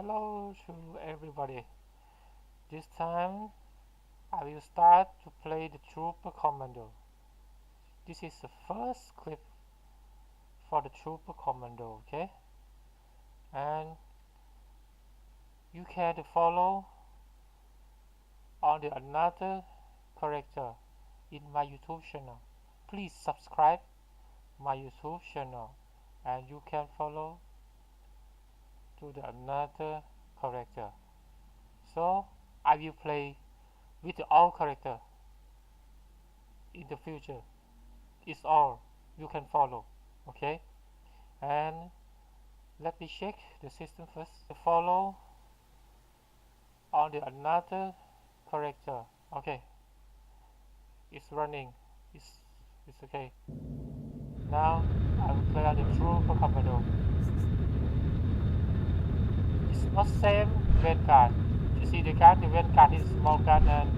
Hello to everybody. This time I will start to play the Trooper Commando. This is the first clip for the Trooper Commando, okay? And you can follow on the another character in my YouTube channel. Please subscribe my YouTube channel and you can follow to the another character. So I will play with all character in the future. It's all you can follow, okay? And let me check the system first. Follow on the another character. Okay, it's running. It's okay. Now I will play on the Trooper Commando. It's not same Vanguard. You see the gun, the Vanguard is small gun and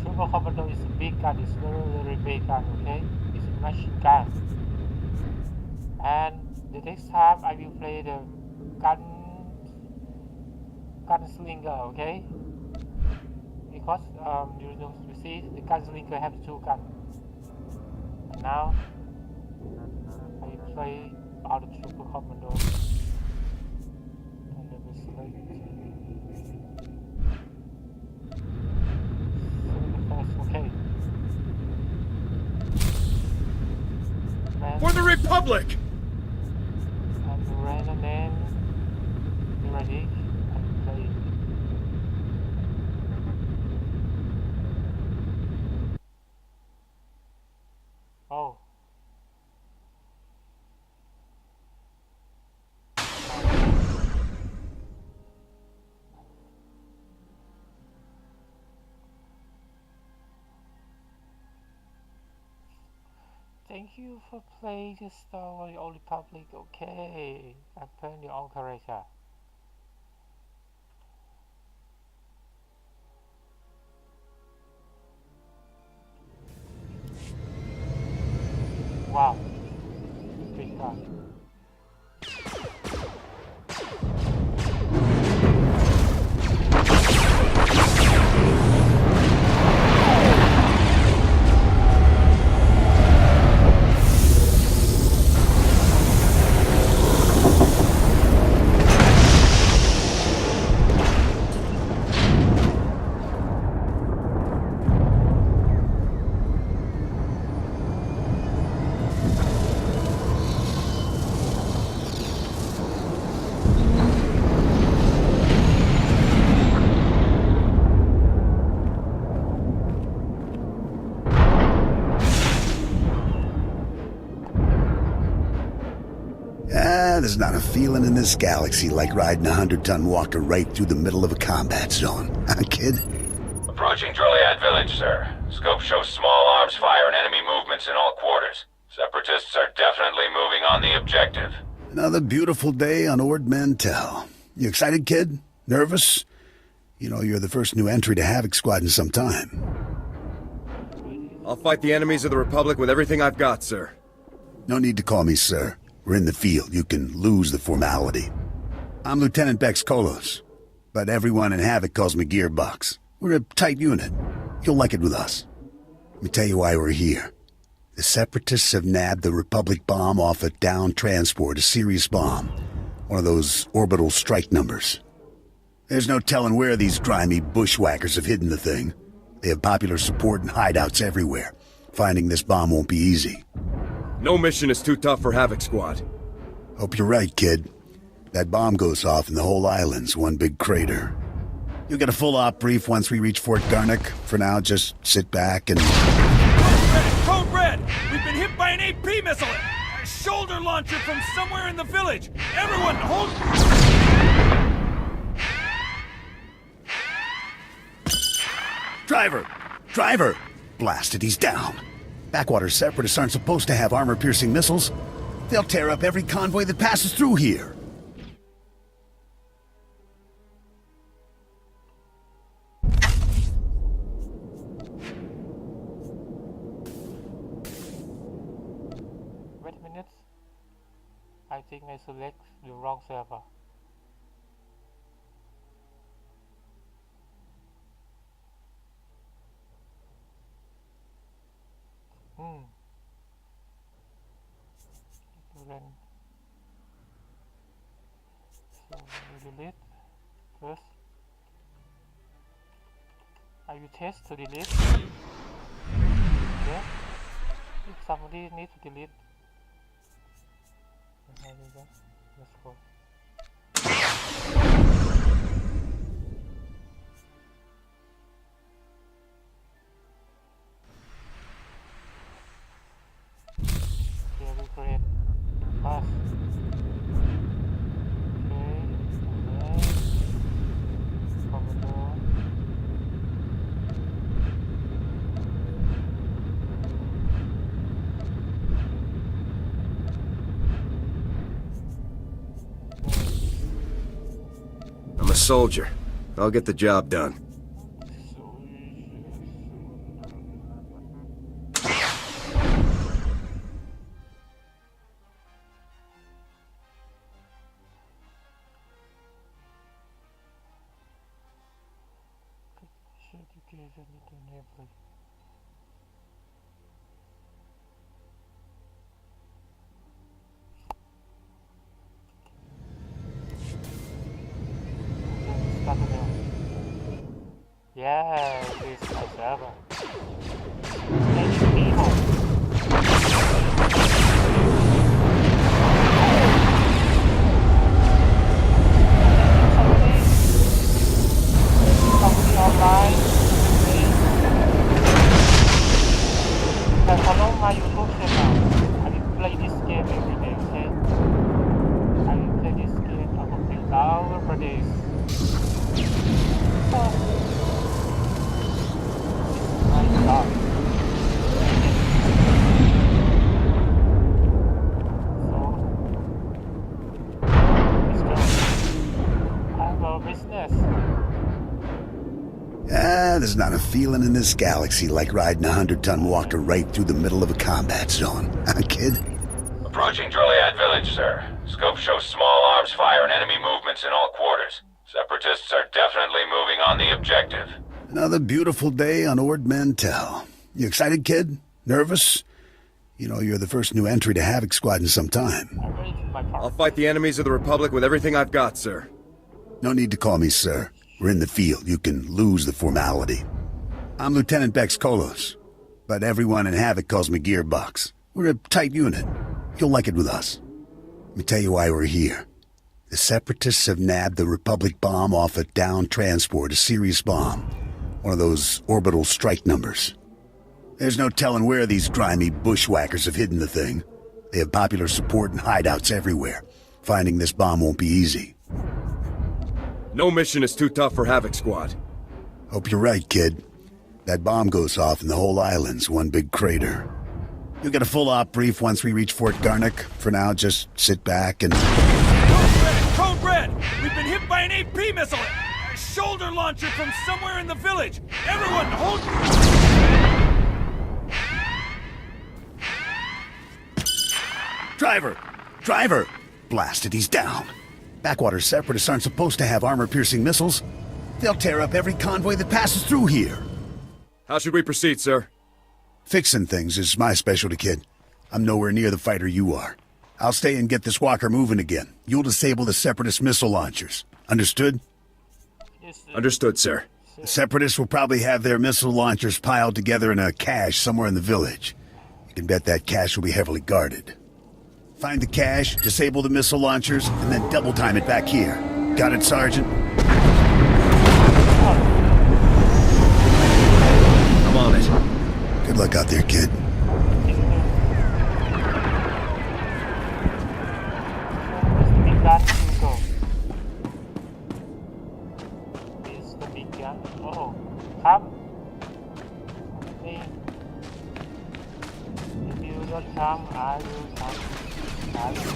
Trooper Commando is a big gun. It's very big gun. Okay, it's a machine gun. And the next time I will play the gunslinger, okay? Because you see the gunslinger have two guns. And now I will play all the Trooper Commando. And let me select first, okay. For the Republic! And the random name, you ready? And play. Oh. Thank you for playing the Star Wars Old Republic. Okay, I'm playing the old character. Wow, big gun. There's not a feeling in this galaxy like riding a 100-ton walker right through the middle of a combat zone. Huh, kid? Approaching Droliad village, sir. Scope shows small arms fire and enemy movements in all quarters. Separatists are definitely moving on the objective. Another beautiful day on Ord Mantell. You excited, kid? Nervous? You know, you're the first new entry to Havoc Squad in some time. I'll fight the enemies of the Republic with everything I've got, sir. No need to call me sir. We're in the field. You can lose the formality. I'm Lieutenant Bex Kolos, but everyone in Havoc calls me Gearbox. We're a tight unit. You'll like it with us. Let me tell you why we're here. The Separatists have nabbed the Republic bomb off a downed transport, a serious bomb. One of those orbital strike numbers. There's no telling where these grimy bushwhackers have hidden the thing. They have popular support and hideouts everywhere. Finding this bomb won't be easy. No mission is too tough for Havoc Squad. Hope you're right, kid. That bomb goes off and the whole island's one big crater. You'll get a full op brief once we reach Fort Garnick. For now, just sit back and... Code Red! We've been hit by an AP missile! A shoulder launcher from somewhere in the village! Everyone, hold... Driver! Driver! Blasted, he's down. Backwater Separatists aren't supposed to have armor-piercing missiles. They'll tear up every convoy that passes through here. Wait a minute. I think I select the wrong server. Then so we delete first. I will test to delete. Yeah. If somebody needs to delete, let's go. Very great. Pass. Okay. Commando. I'm a soldier. I'll get the job done. Education to enable. Start the mail. Yeah, this is the server. Many people. Somebody online. Follow my YouTube channel. I will play this game every day, okay? I will play this game up until hour per day. So, my God. So, let's go. I have a business. There's not a feeling in this galaxy like riding a 100-ton walker right through the middle of a combat zone. Huh, kid? Approaching Droliad village, sir. Scope shows small arms fire and enemy movements in all quarters. Separatists are definitely moving on the objective. Another beautiful day on Ord Mantell. You excited, kid? Nervous? You know, you're the first new entry to Havoc Squad in some time. I rated my part. I'll fight the enemies of the Republic with everything I've got, sir. No need to call me sir. We're in the field. You can lose the formality. I'm Lieutenant Bex Kolos, but everyone in Havoc calls me Gearbox. We're a tight unit. You'll like it with us. Let me tell you why we're here. The Separatists have nabbed the Republic bomb off a downed transport, a serious bomb. One of those orbital strike numbers. There's no telling where these grimy bushwhackers have hidden the thing. They have popular support and hideouts everywhere. Finding this bomb won't be easy. No mission is too tough for Havoc Squad. Hope you're right, kid. That bomb goes off and the whole island's one big crater. You'll get a full op brief once we reach Fort Garnick. For now, just sit back and... Code Red! We've been hit by an AP missile! A shoulder launcher from somewhere in the village! Everyone, hold... Driver! Driver! Blasted, he's down. Backwater Separatists aren't supposed to have armor-piercing missiles. They'll tear up every convoy that passes through here. How should we proceed, sir? Fixing things is my specialty, kid. I'm nowhere near the fighter you are. I'll stay and get this walker moving again. You'll disable the Separatist missile launchers. Understood? Yes, Understood, sir. The Separatists will probably have their missile launchers piled together in a cache somewhere in the village. You can bet that cache will be heavily guarded. Find the cache, disable the missile launchers, and then double time it back here. Got it, Sergeant? I'm on it. Good luck out there, kid. Is the big gun? Oh, come. Okay. If you don't come, I will come. I will go.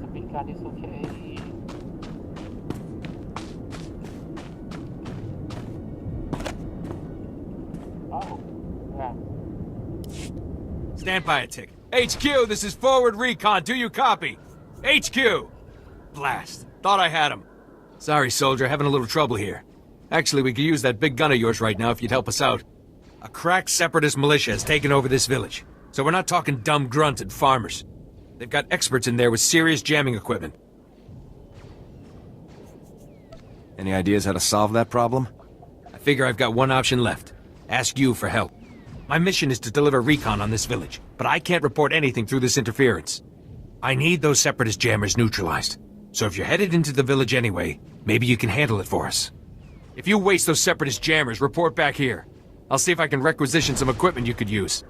The big gun is okay. Stand by a tick. HQ, this is forward recon. Do you copy? HQ! Blast. Thought I had him. Sorry, soldier. Having a little trouble here. Actually, we could use that big gun of yours right now if you'd help us out. A crack separatist militia has taken over this village. So we're not talking dumb grunts and farmers. They've got experts in there with serious jamming equipment. Any ideas how to solve that problem? I figure I've got one option left. Ask you for help. My mission is to deliver recon on this village, but I can't report anything through this interference. I need those separatist jammers neutralized. So if you're headed into the village anyway, maybe you can handle it for us. If you waste those separatist jammers, report back here. I'll see if I can requisition some equipment you could use.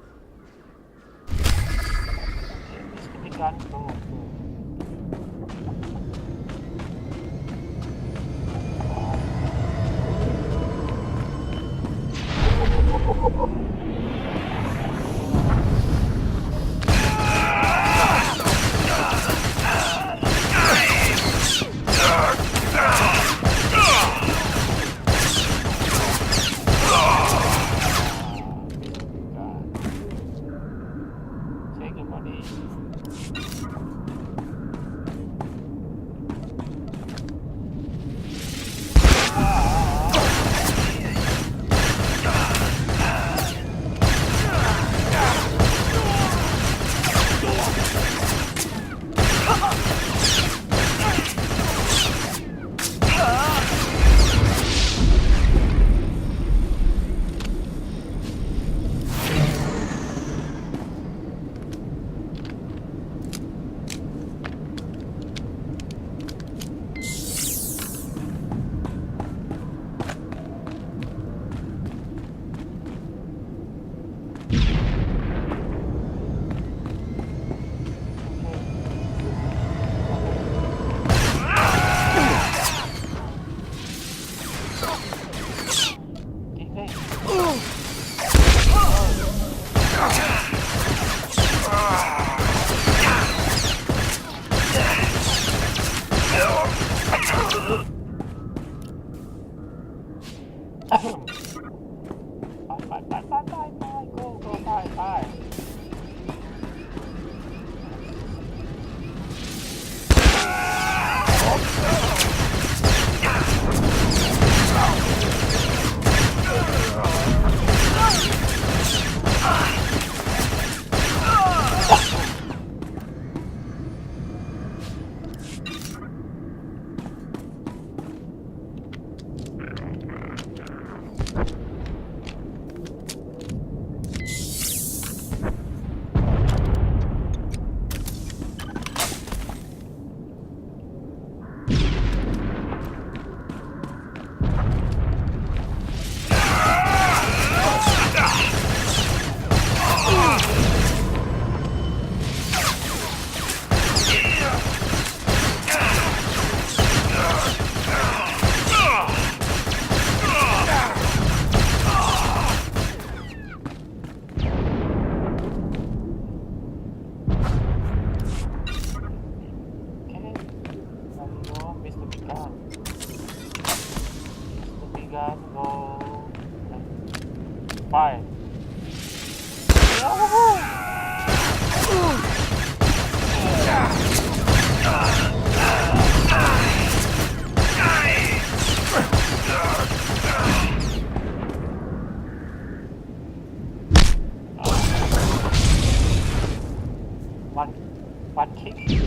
One kick. Just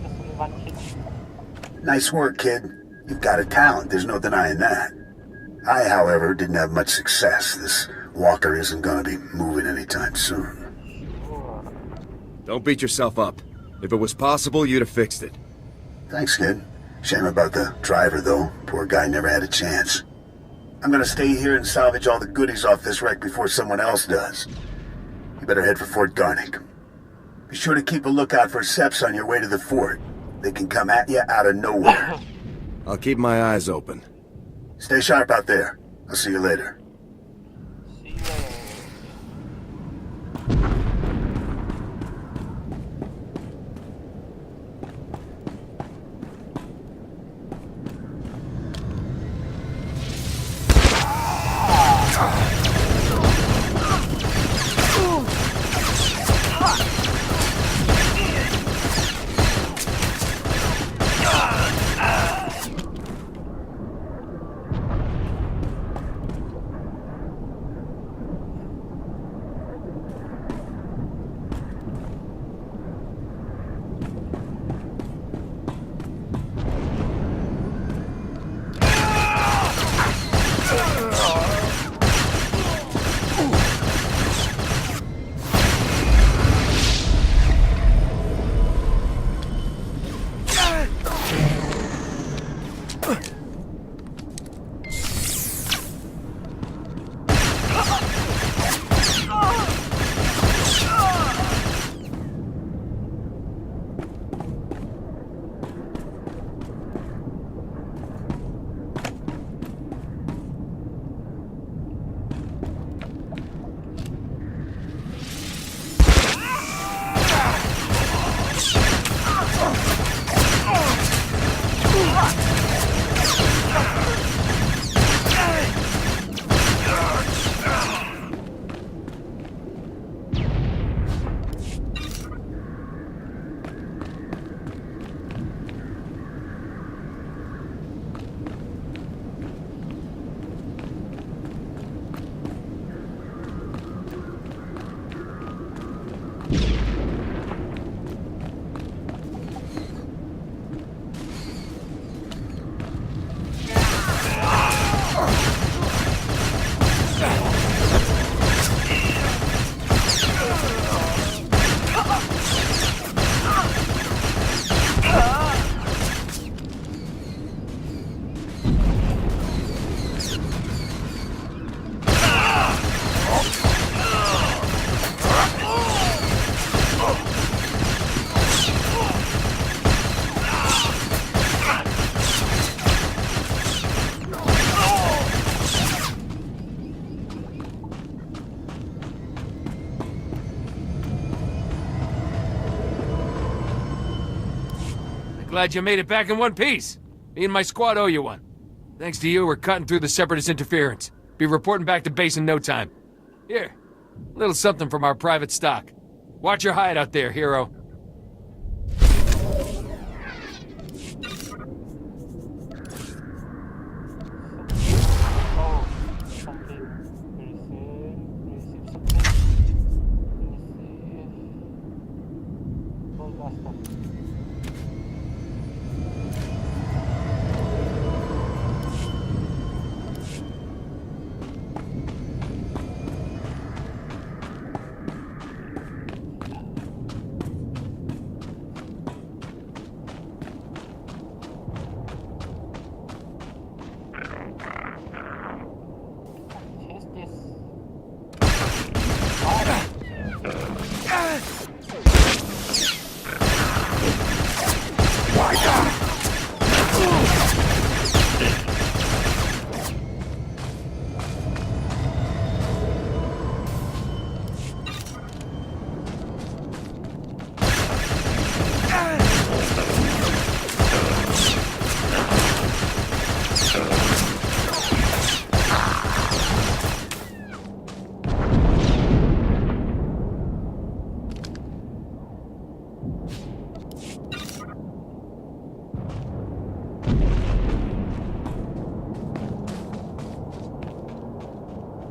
only one kick. Nice work, kid. You've got a talent, there's no denying that. I, however, didn't have much success. This walker isn't gonna be moving anytime soon. Don't beat yourself up. If it was possible, you'd have fixed it. Thanks, kid. Shame about the driver, though. Poor guy never had a chance. I'm gonna stay here and salvage all the goodies off this wreck before someone else does. You better head for Fort Garnick. Be sure to keep a lookout for Seps on your way to the fort. They can come at you out of nowhere. I'll keep my eyes open. Stay sharp out there. I'll see you later. See you later. glad you made it back in one piece. Me and my squad owe you one. Thanks to you, we're cutting through the Separatist interference. Be reporting back to base in no time. Here, a little something from our private stock. Watch your hide out there, hero. Oh, something. Receive something. Receive. Gold basket. Taste this.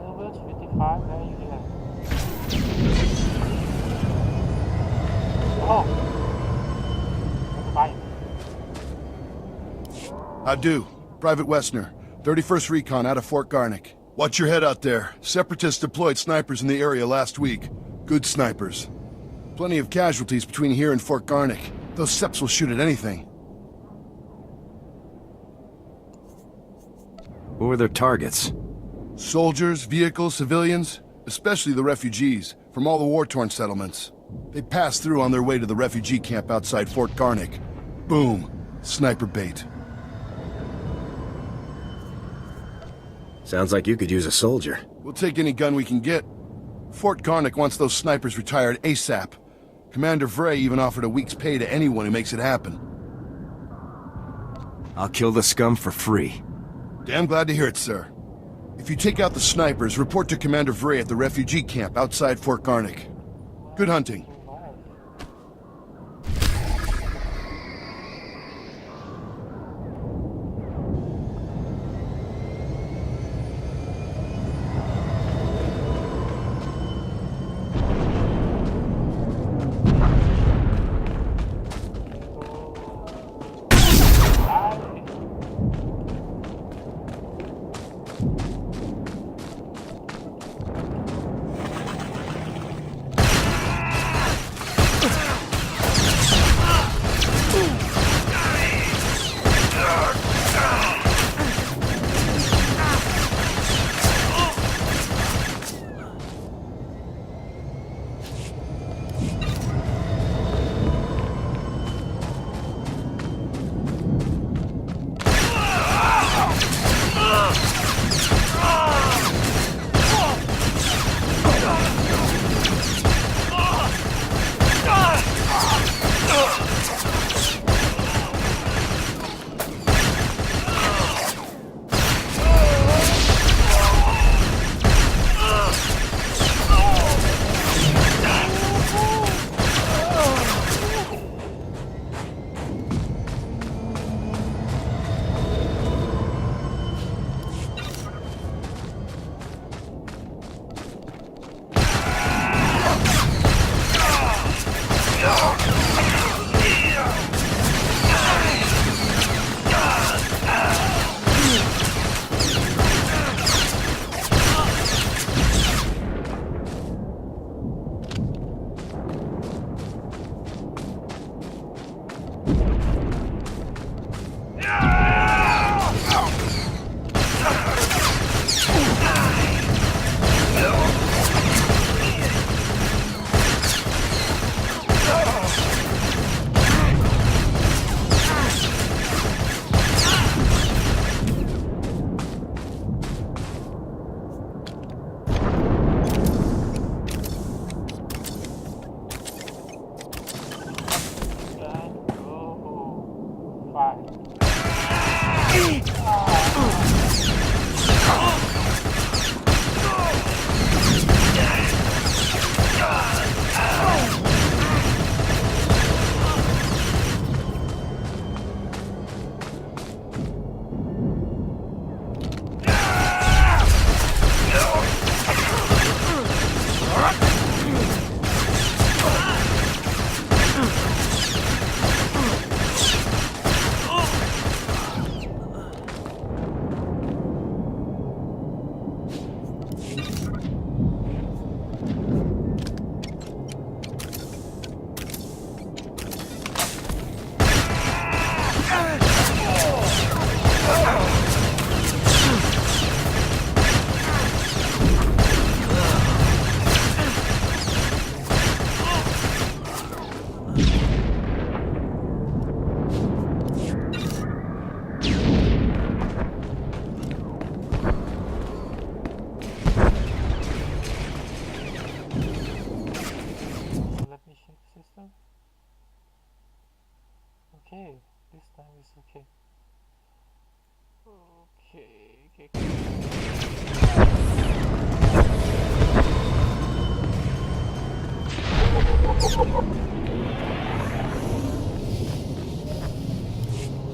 Level 55, where are you here? Oh! Bye. I do. Private Westner, 31st Recon out of Fort Garnick. Watch your head out there. Separatists deployed snipers in the area last week. Good snipers. Plenty of casualties between here and Fort Garnick. Those Seps will shoot at anything. Who were their targets? Soldiers, vehicles, civilians, especially the refugees from all the war-torn settlements. They passed through on their way to the refugee camp outside Fort Garnick. Boom. Sniper bait. Sounds like you could use a soldier. We'll take any gun we can get. Fort Garnick wants those snipers retired ASAP. Commander Vray even offered a week's pay to anyone who makes it happen. I'll kill the scum for free. Damn glad to hear it, sir. If you take out the snipers, report to Commander Vray at the refugee camp outside Fort Garnick. Good hunting.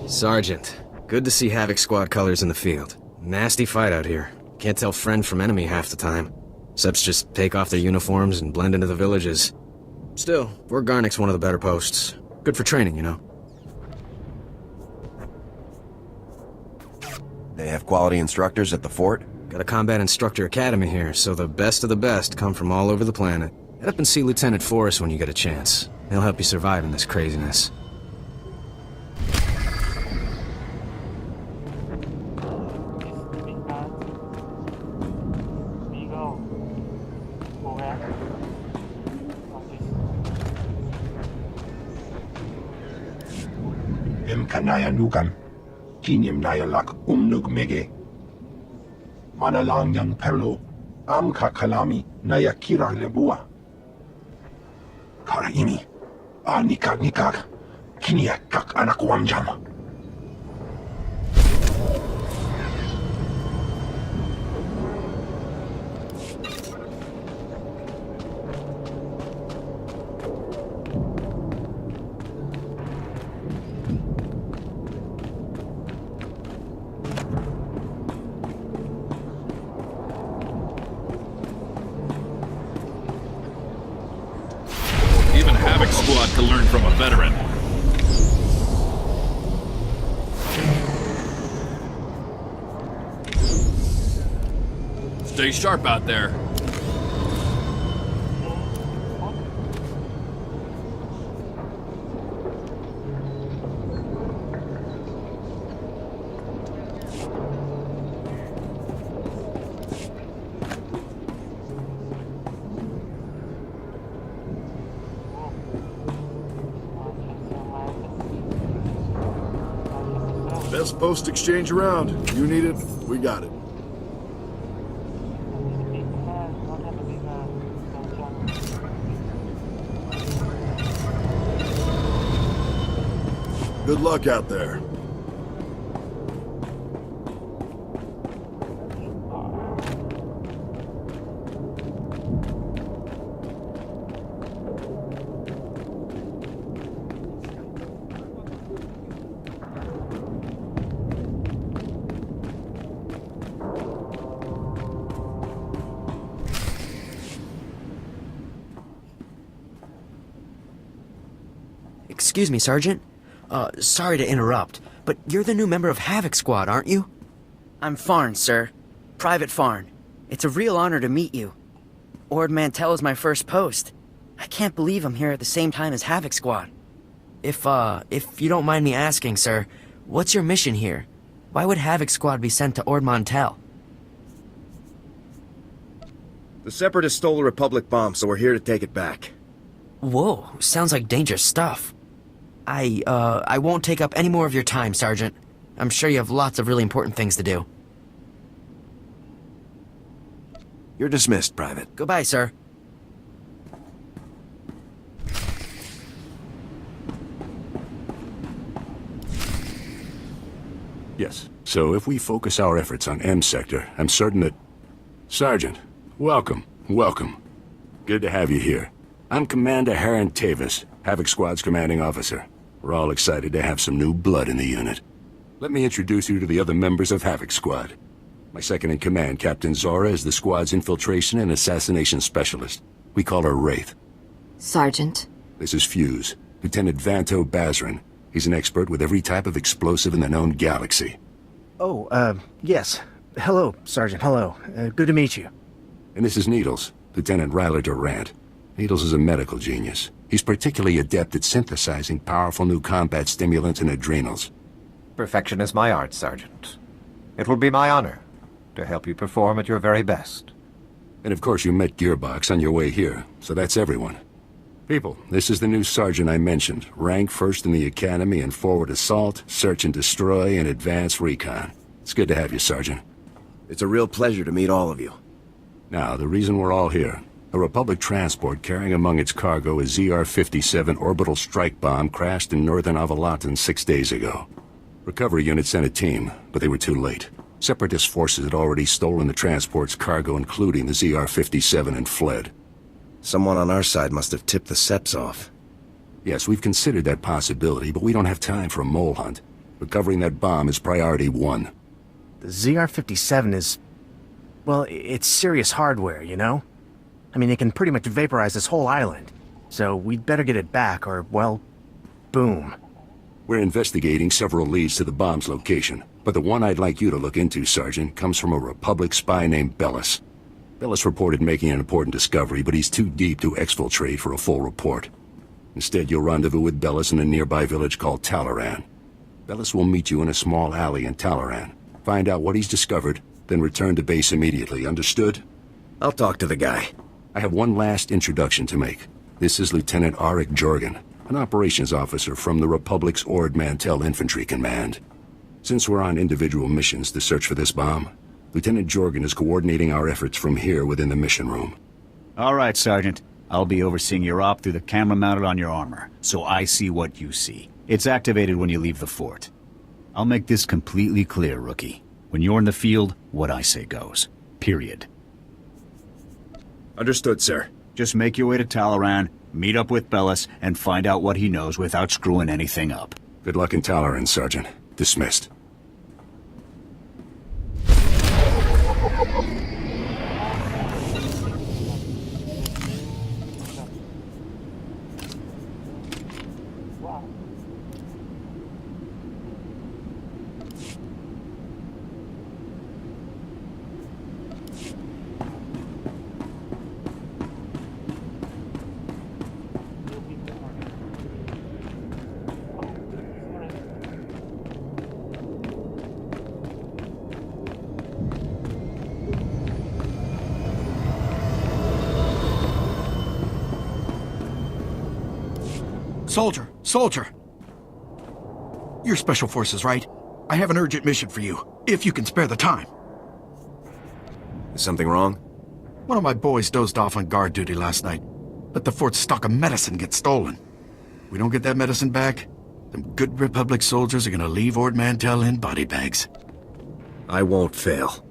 Sergeant, good to see Havoc Squad colors in the field. Nasty fight out here. Can't tell friend from enemy half the time. Seps just take off their uniforms and blend into the villages. Still, Fort Garnic's one of the better posts. Good for training, you know. They have quality instructors at the fort? Got a combat instructor academy here, so the best of the best come from all over the planet. Head up and see Lieutenant Forrest when you get a chance. He'll help you survive in this craziness. Kanaya nukan, kinyam nayalak umnug mege. Manalang yang perlo, am kakalami nayakira lebua. Karaimi, nikak nikak, kiniak kak anak wamjam. Squad to learn from a veteran. Stay sharp out there. Best post exchange around. You need it, we got it. Good luck out there. Excuse me, Sergeant. Sorry to interrupt, but you're the new member of Havoc Squad, aren't you? I'm Farn, sir. Private Farn. It's a real honor to meet you. Ord Mantell is my first post. I can't believe I'm here at the same time as Havoc Squad. If you don't mind me asking, sir, what's your mission here? Why would Havoc Squad be sent to Ord Mantell? The Separatists stole the Republic bomb, so we're here to take it back. Whoa, sounds like dangerous stuff. I won't take up any more of your time, Sergeant. I'm sure you have lots of really important things to do. You're dismissed, Private. Goodbye, sir. Yes, so if we focus our efforts on M Sector, I'm certain that... Sergeant, welcome, welcome. Good to have you here. I'm Commander Haran Tavis, Havoc Squad's commanding officer. We're all excited to have some new blood in the unit. Let me introduce you to the other members of Havoc Squad. My second-in-command, Captain Zora, is the squad's infiltration and assassination specialist. We call her Wraith. Sergeant. This is Fuse, Lieutenant Vanto Bazrin. He's an expert with every type of explosive in the known galaxy. Oh, yes. Hello, Sergeant, hello. Good to meet you. And this is Needles, Lieutenant Ryler Durant. Needles is a medical genius. He's particularly adept at synthesizing powerful new combat stimulants and adrenals. Perfection is my art, Sergeant. It will be my honor to help you perform at your very best. And of course you met Gearbox on your way here, so that's everyone. People, this is the new sergeant I mentioned. Rank first in the Academy in forward assault, search and destroy, and advanced recon. It's good to have you, Sergeant. It's a real pleasure to meet all of you. Now, the reason we're all here. A Republic transport carrying among its cargo a ZR-57 orbital strike bomb crashed in northern Avalatan 6 days ago. Recovery unit sent a team, but they were too late. Separatist forces had already stolen the transport's cargo, including the ZR-57, and fled. Someone on our side must have tipped the Seps off. Yes, we've considered that possibility, but we don't have time for a mole hunt. Recovering that bomb is priority 1. The ZR-57 is... well, it's serious hardware, you know? I mean, it can pretty much vaporize this whole island. So we'd better get it back, or, well, boom. We're investigating several leads to the bomb's location, but the one I'd like you to look into, Sergeant, comes from a Republic spy named Bellis. Bellis reported making an important discovery, but he's too deep to exfiltrate for a full report. Instead, you'll rendezvous with Bellis in a nearby village called Talaran. Bellis will meet you in a small alley in Talaran. Find out what he's discovered, then return to base immediately, understood? I'll talk to the guy. I have one last introduction to make. This is Lieutenant Arik Jorgen, an operations officer from the Republic's Ord Mantell Infantry Command. Since we're on individual missions to search for this bomb, Lieutenant Jorgen is coordinating our efforts from here within the mission room. All right, Sergeant. I'll be overseeing your op through the camera mounted on your armor, so I see what you see. It's activated when you leave the fort. I'll make this completely clear, Rookie. When you're in the field, what I say goes. Period. Understood, sir. Just make your way to Talaran, meet up with Bellis, and find out what he knows without screwing anything up. Good luck in Talaran, Sergeant. Dismissed. Soldier! You're Special Forces, right? I have an urgent mission for you, if you can spare the time. Is something wrong? One of my boys dozed off on guard duty last night, but the fort's stock of medicine gets stolen. We don't get that medicine back, them good Republic soldiers are gonna leave Ord Mantell in body bags. I won't fail.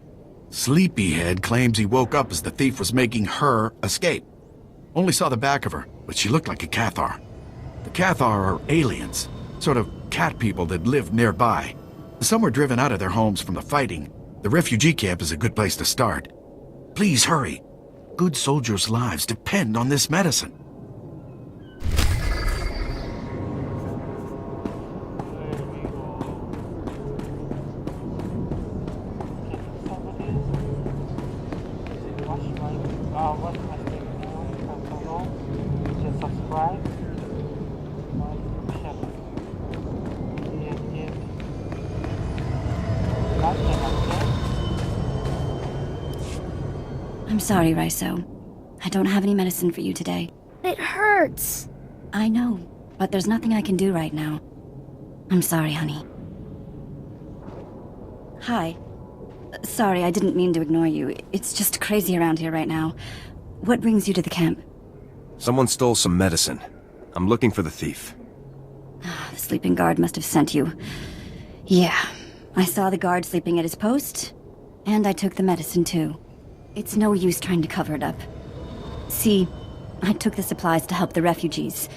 Sleepyhead claims he woke up as the thief was making her escape. Only saw the back of her, but she looked like a Cathar. The Cathar are aliens, sort of cat people that live nearby. Some were driven out of their homes from the fighting. The refugee camp is a good place to start. Please hurry. Good soldiers' lives depend on this medicine. I'm sorry, Raiso. I don't have any medicine for you today. It hurts. I know, but there's nothing I can do right now. I'm sorry, honey. Hi. Sorry, I didn't mean to ignore you. It's just crazy around here right now. What brings you to the camp? Someone stole some medicine. I'm looking for the thief. The sleeping guard must have sent you. Yeah, I saw the guard sleeping at his post, and I took the medicine too. It's no use trying to cover it up. See, I took the supplies to help the refugees.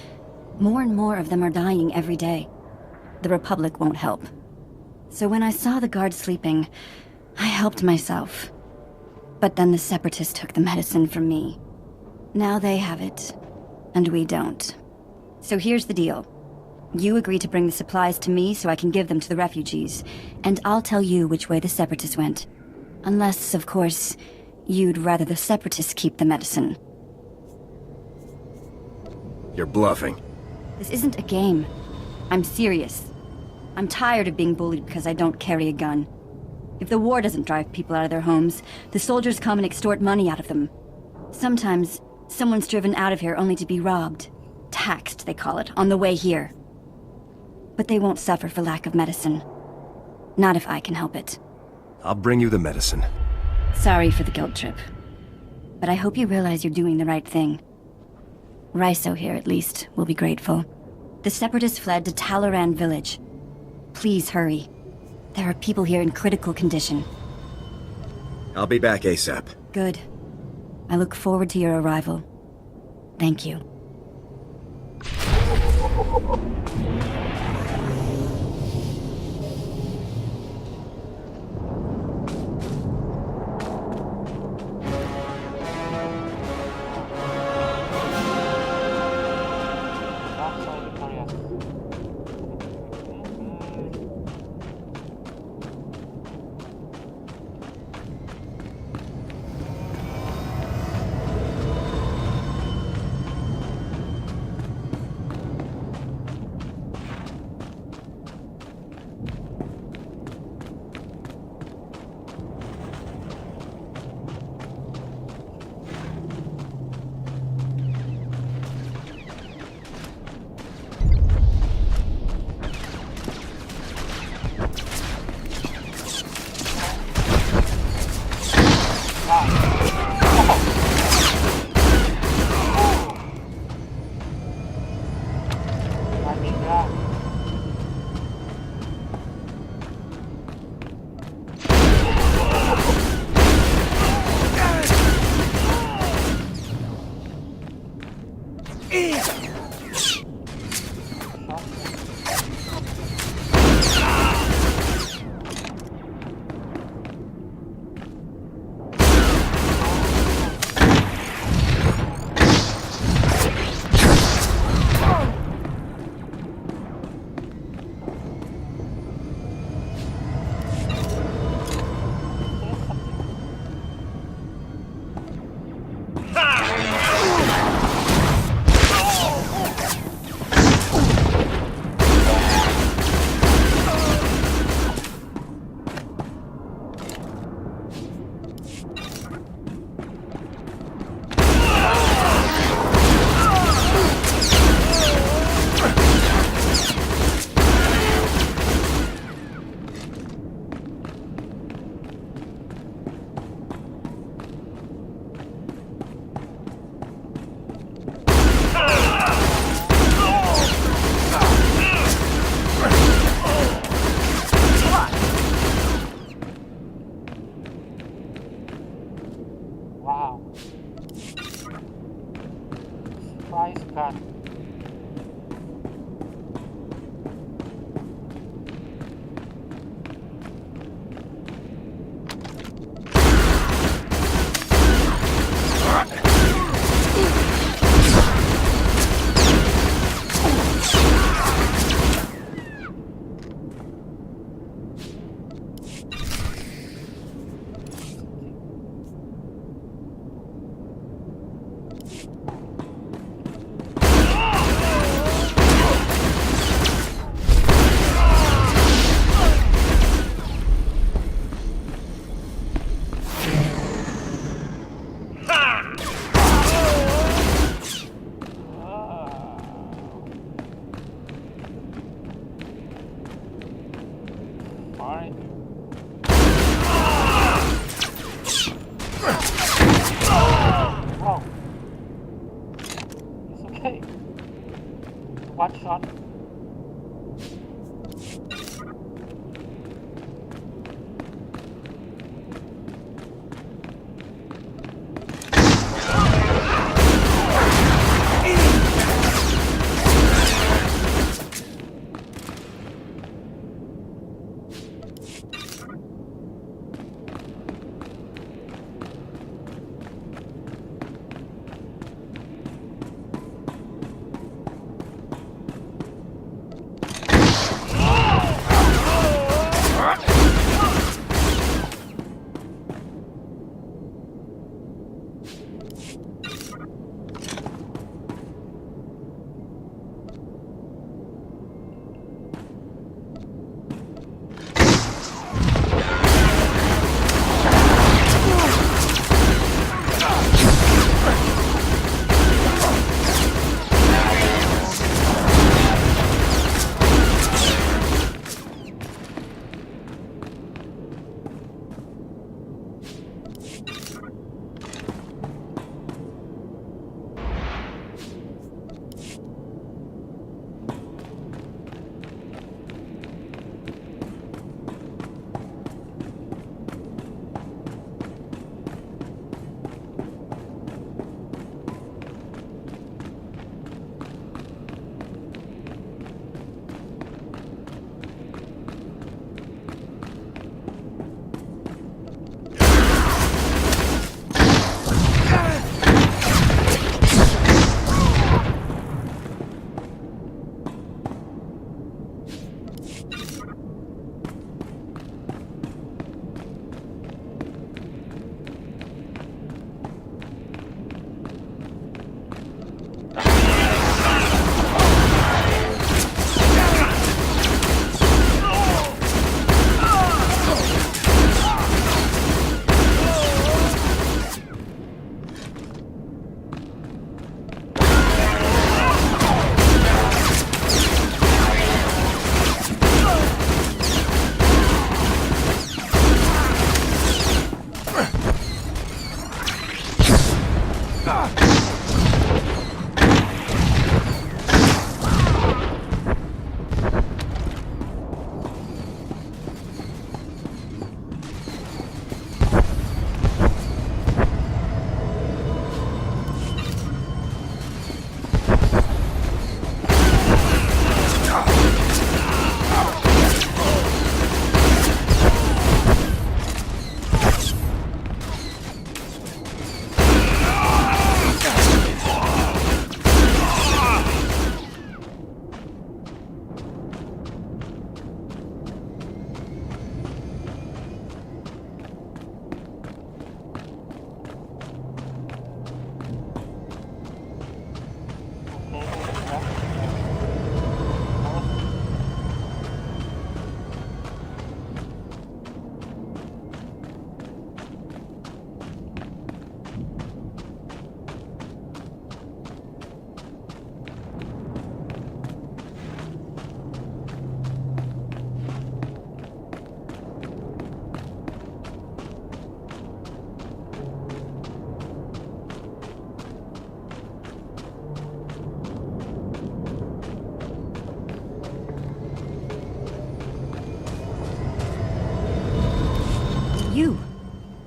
More and more of them are dying every day. The Republic won't help. So when I saw the guard sleeping, I helped myself. But then the Separatists took the medicine from me. Now they have it, and we don't. So here's the deal. You agree to bring the supplies to me so I can give them to the refugees, and I'll tell you which way the Separatists went. Unless, of course, you'd rather the Separatists keep the medicine. You're bluffing. This isn't a game. I'm serious. I'm tired of being bullied because I don't carry a gun. If the war doesn't drive people out of their homes, the soldiers come and extort money out of them. Sometimes, someone's driven out of here only to be robbed. Taxed, they call it, on the way here. But they won't suffer for lack of medicine. Not if I can help it. I'll bring you the medicine. Sorry for the guilt trip. But I hope you realize you're doing the right thing. Raiso here, at least, will be grateful. The Separatists fled to Talaran village. Please hurry. There are people here in critical condition. I'll be back ASAP. Good. I look forward to your arrival. Thank you. One shot.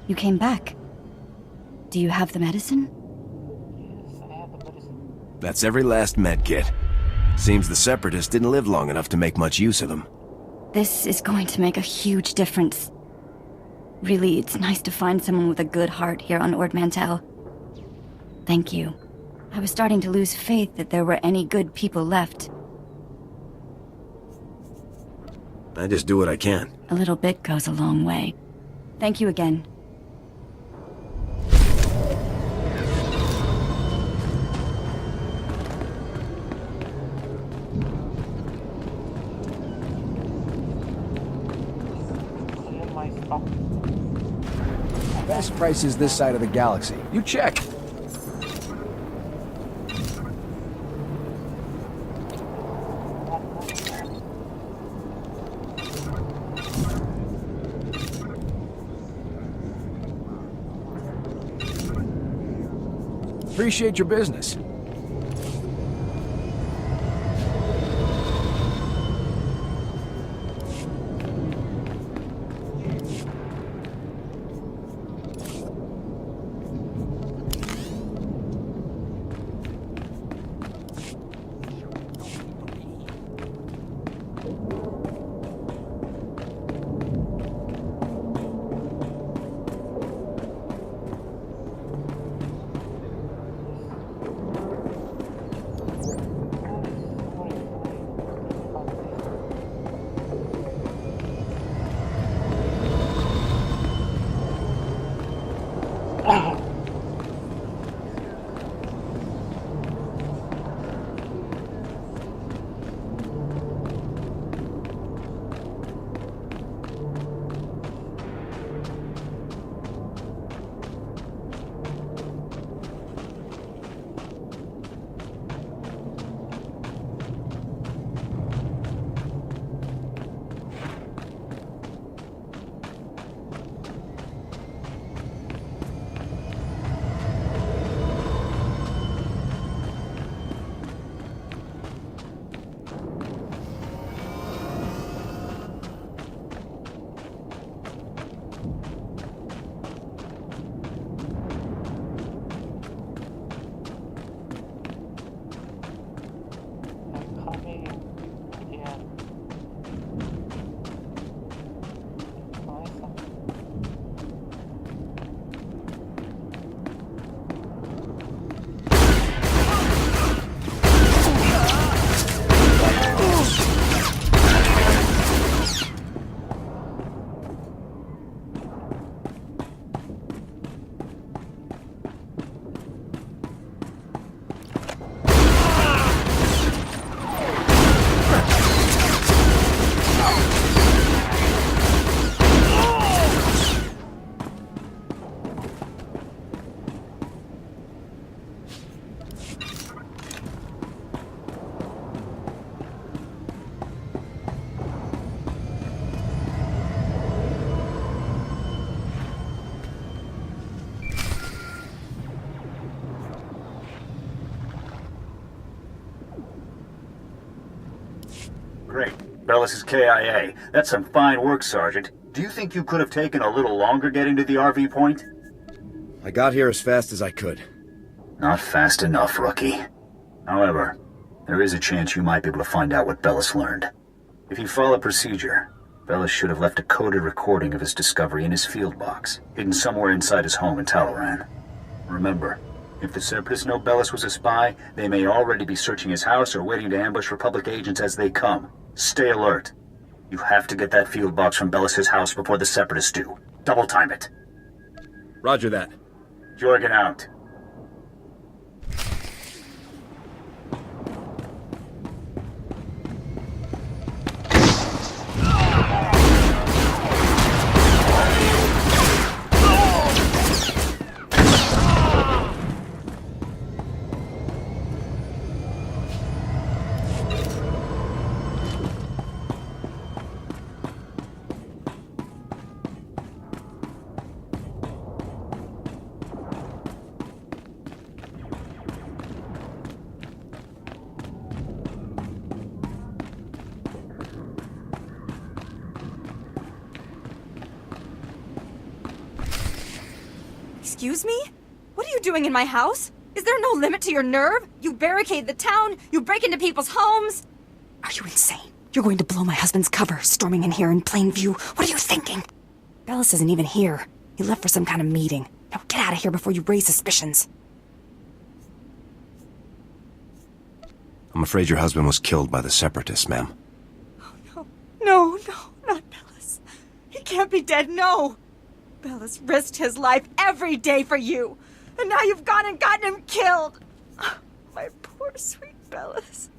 You came back. Do you have the medicine? Yes, I have the medicine. That's every last med kit. Seems the Separatists didn't live long enough to make much use of them. This is going to make a huge difference. Really, it's nice to find someone with a good heart here on Ord Mantell. Thank you. I was starting to lose faith that there were any good people left. I just do what I can. A little bit goes a long way. Thank you again. Clear my spot. Best prices this side of the galaxy. You check. Appreciate your business. Great. Bellis is KIA. That's some fine work, Sergeant. Do you think you could have taken a little longer getting to the RV point? I got here as fast as I could. Not fast enough, rookie. However, there is a chance you might be able to find out what Bellis learned. If you follow procedure, Bellis should have left a coded recording of his discovery in his field box, hidden somewhere inside his home in Talaran. Remember, if the Separatists know Bellis was a spy, they may already be searching his house or waiting to ambush Republic agents as they come. Stay alert. You have to get that field box from Bellis' house before the Separatists do. Double time it. Roger that. Jorgen out. Excuse me? What are you doing in my house? Is there no limit to your nerve? You barricade the town, you break into people's homes. Are you insane? You're going to blow my husband's cover, storming in here in plain view. What are you thinking? Bellis isn't even here. He left for some kind of meeting. Now get out of here before you raise suspicions. I'm afraid your husband was killed by the Separatists, ma'am. No, not Bellis. He can't be dead, no. Bellis risked his life every day for you. And now you've gone and gotten him killed. My poor, sweet Bellis.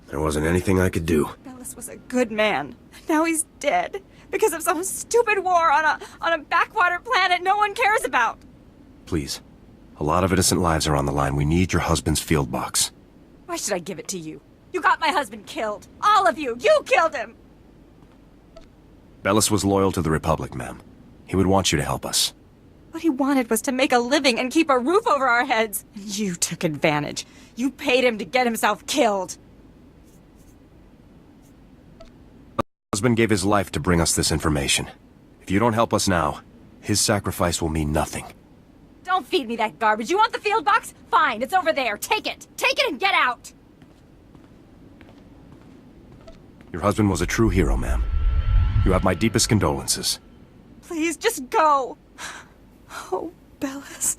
There wasn't anything I could do. Bellis was a good man. Now he's dead. Because of some stupid war on a backwater planet no one cares about. Please. A lot of innocent lives are on the line. We need your husband's field box. Why should I give it to you? You got my husband killed. All of you. You killed him. Bellis was loyal to the Republic, ma'am. He would want you to help us. What he wanted was to make a living and keep a roof over our heads. And you took advantage. You paid him to get himself killed. Husband gave his life to bring us this information. If you don't help us now, his sacrifice will mean nothing. Don't feed me that garbage. You want the field box? Fine, it's over there. Take it. Take it and get out. Your husband was a true hero, ma'am. You have my deepest condolences. Please, just go. Oh, Bellis.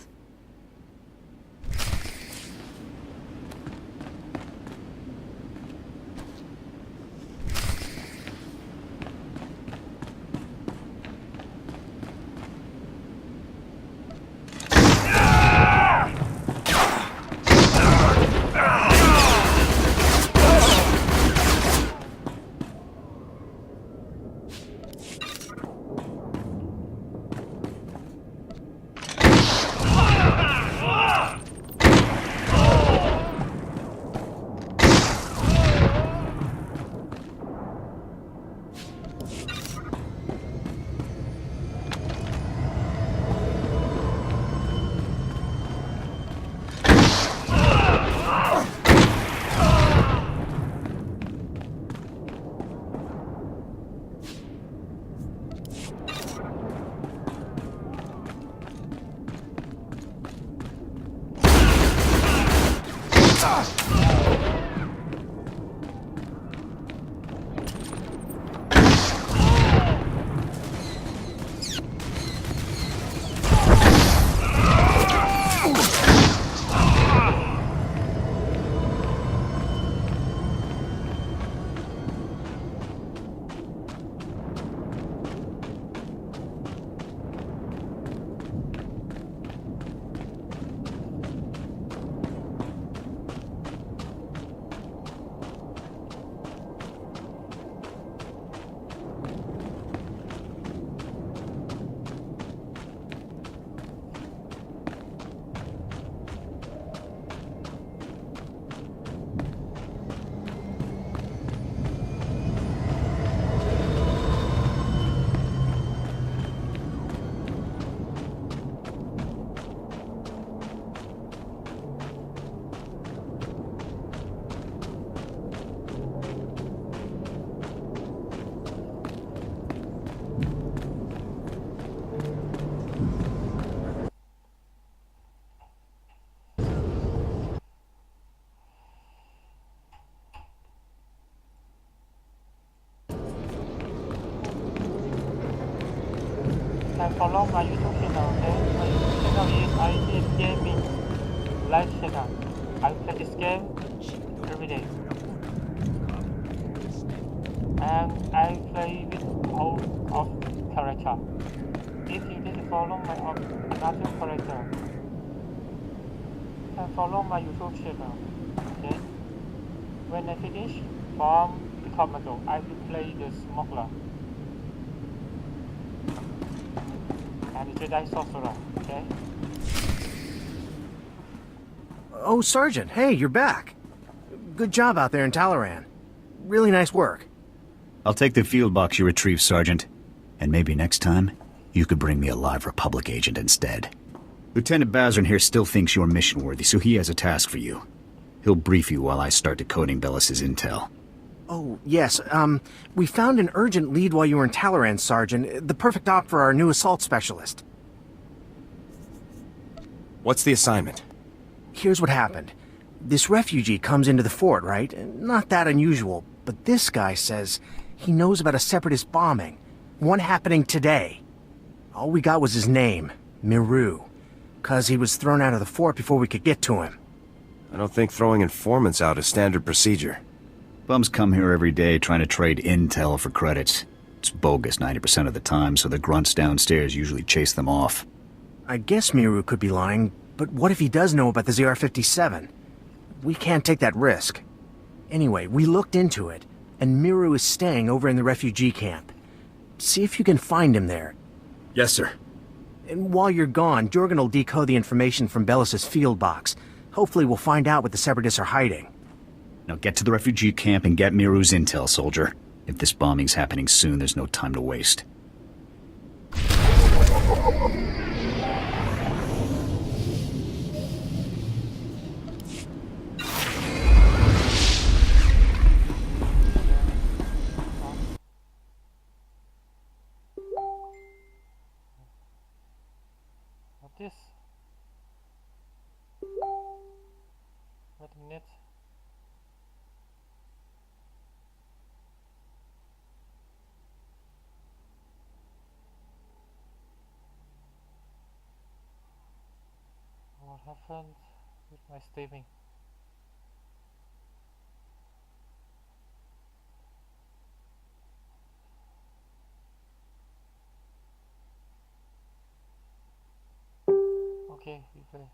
And follow my YouTube channel, okay? My YouTube channel is IT Gaming Live channel. I play this game every day. And I play with all of character. If you need to follow my another character, you can follow my YouTube channel, okay? When I finish from the Commando, I will play the Smuggler and the Jedi Sorcerer, okay? Oh, Sergeant, hey, you're back. Good job out there in Talaran. Really nice work. I'll take the field box you retrieved, Sergeant. And maybe next time, you could bring me a live Republic agent instead. Lieutenant Bazrin here still thinks you're mission-worthy, so he has a task for you. He'll brief you while I start decoding Bellis's intel. Oh, yes, we found an urgent lead while you were in Talaran, Sergeant. The perfect op for our new assault specialist. What's the assignment? Here's what happened. This refugee comes into the fort, right? Not that unusual, but this guy says he knows about a separatist bombing. One happening today. All we got was his name, Miru. 'Cause he was thrown out of the fort before we could get to him. I don't think throwing informants out is standard procedure. Bums come here every day trying to trade intel for credits. It's bogus 90% of the time, so the grunts downstairs usually chase them off. I guess Miru could be lying, but what if he does know about the ZR-57? We can't take that risk. Anyway, we looked into it, and Miru is staying over in the refugee camp. See if you can find him there. Yes, sir. And while you're gone, Jorgen will decode the information from Bellis's field box. Hopefully we'll find out what the Separatists are hiding. Now get to the refugee camp and get Miru's intel, soldier. If this bombing's happening soon, there's no time to waste. What is? Wait a minute. What happened with my streaming? Okay, we will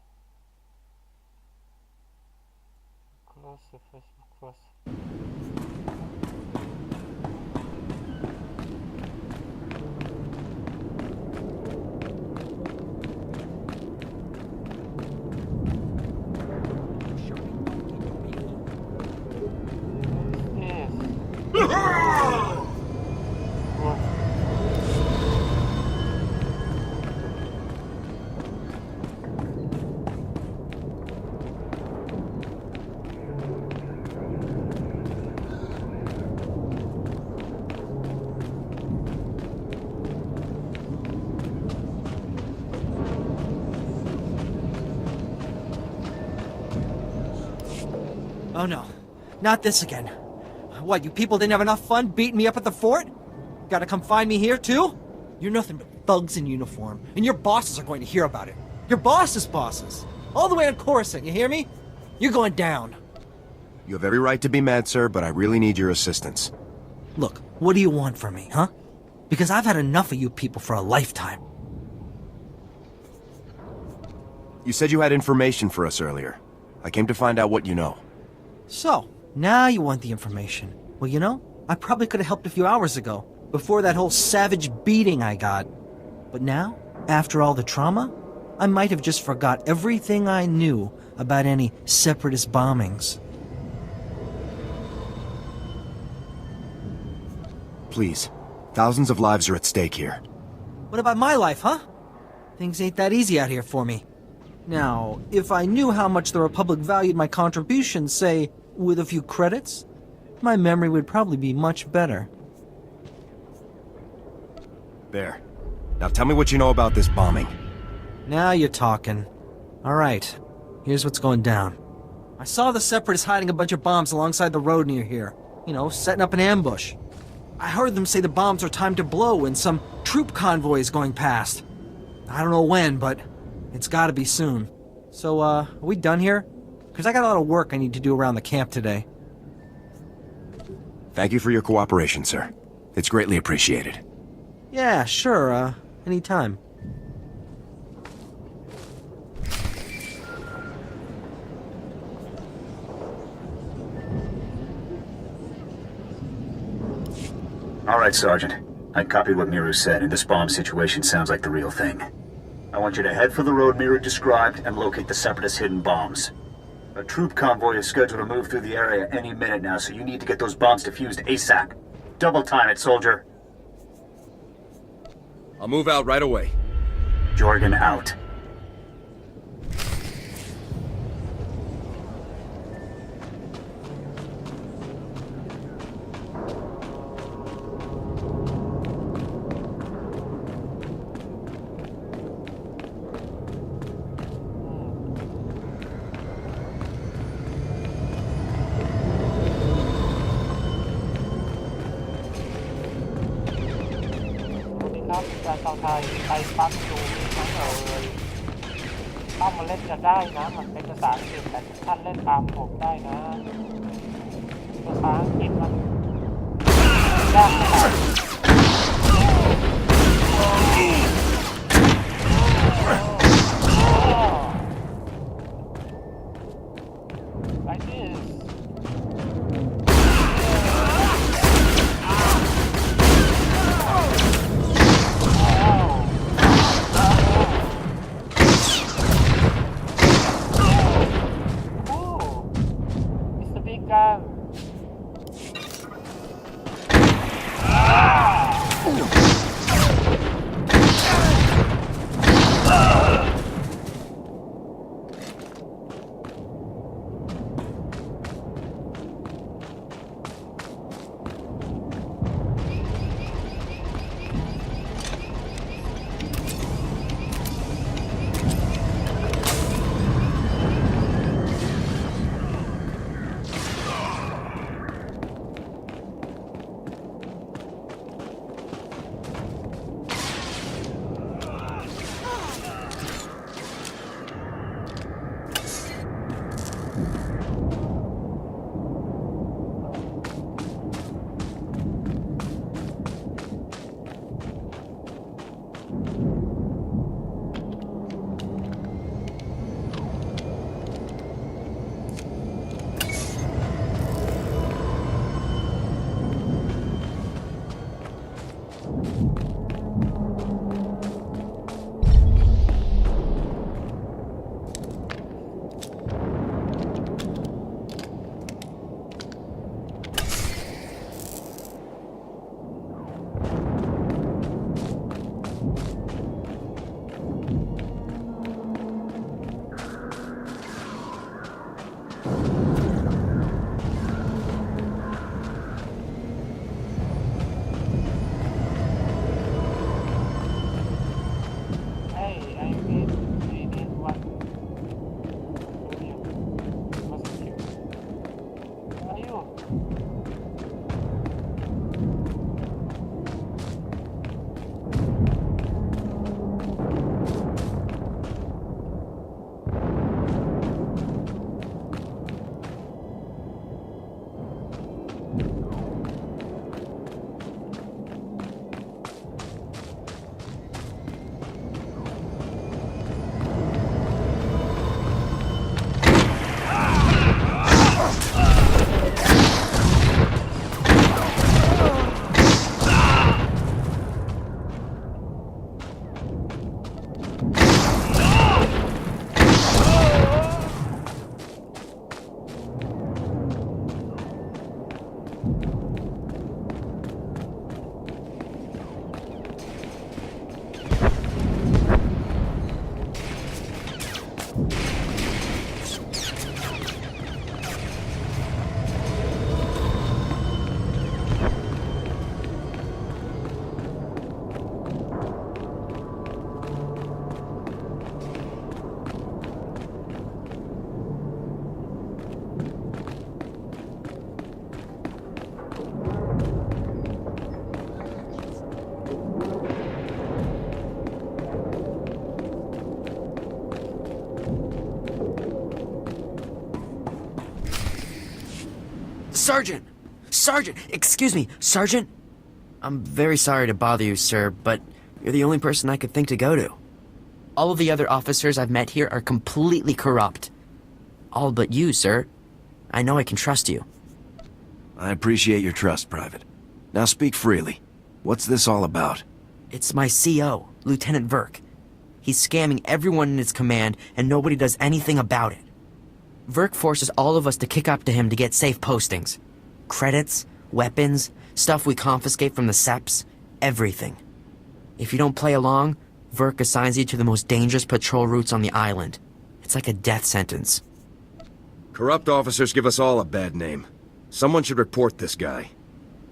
close the Facebook first. Oh no, not this again. What, you people didn't have enough fun beating me up at the fort? Gotta come find me here too? You're nothing but thugs in uniform, and your bosses are going to hear about it. Your boss's bosses. All the way on Coruscant, you hear me? You're going down. You have every right to be mad, sir, but I really need your assistance. Look, what do you want from me, huh? Because I've had enough of you people for a lifetime. You said you had information for us earlier. I came to find out what you know. So, now you want the information. Well, you know, I probably could have helped a few hours ago, before that whole savage beating I got. But now, after all the trauma, I might have just forgot everything I knew about any separatist bombings. Please. Thousands of lives are at stake here. What about my life, huh? Things ain't that easy out here for me. Now, if I knew how much the Republic valued my contribution, say, with a few credits, my memory would probably be much better. There. Now tell me what you know about this bombing. Now you're talking. Alright, here's what's going down. I saw the Separatists hiding a bunch of bombs alongside the road near here. You know, setting up an ambush. I heard them say the bombs are timed to blow when some troop convoy is going past. I don't know when, but it's gotta be soon. So, are we done here? Because I got a lot of work I need to do around the camp today. Thank you for your cooperation, sir. It's greatly appreciated. Yeah, sure, anytime. All right, Sergeant. I copied what Miru said, and this bomb situation sounds like the real thing. I want you to head for the road Miru described and locate the Separatist hidden bombs. A troop convoy is scheduled to move through the area any minute now, so you need to get those bombs defused ASAP. Double time it, soldier. I'll move out right away. Jorgen out. ชาวไทยใครฟังอยู่ทั้งเลยเข้ามาเล่นกันได้นะมันเป็นภาษาอังกฤษแต่ท่านเล่นตามผมได้นะภาษาอังกฤษมันยากขนาดlike this. It's the big gun. Sergeant! Sergeant! Excuse me, Sergeant? I'm very sorry to bother you, sir, but you're the only person I could think to go to. All of the other officers I've met here are completely corrupt. All but you, sir. I know I can trust you. I appreciate your trust, Private. Now speak freely. What's this all about? It's my CO, Lieutenant Verk. He's scamming everyone in his command, and nobody does anything about it. Verk forces all of us to kick up to him to get safe postings. Credits, weapons, stuff we confiscate from the SEPs, everything. If you don't play along, Verk assigns you to the most dangerous patrol routes on the island. It's like a death sentence. Corrupt officers give us all a bad name. Someone should report this guy.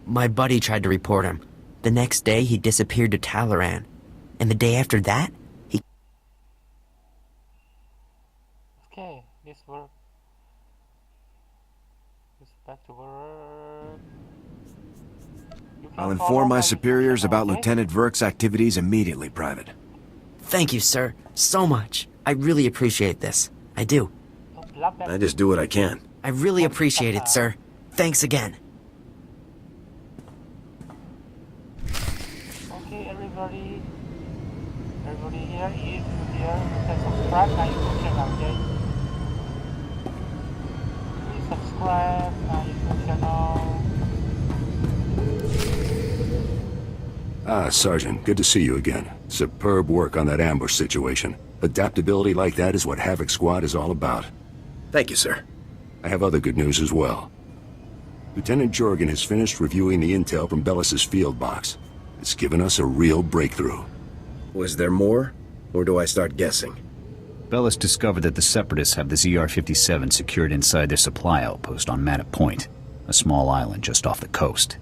My buddy tried to report him. The next day, he disappeared to Talaran. And the day after that, he... Okay, this work. It's back to work. You I'll inform my superiors about Lieutenant Verk's activities immediately, Private. Thank you, sir. So much. I really appreciate this. I do. I just do what I can. I really appreciate it, sir. Thanks again. Okay, everybody here, if you here, you can subscribe my YouTube channel, okay? Please subscribe my YouTube channel. Ah, Sergeant, good to see you again. Superb work on that ambush situation. Adaptability like that is what Havoc Squad is all about. Thank you, sir. I have other good news as well. Lieutenant Jorgen has finished reviewing the intel from Bellis's field box. It's given us a real breakthrough. Was there more? Or do I start guessing? Bellis discovered that the Separatists have the ZR-57 secured inside their supply outpost on Manat Point, a small island just off the coast.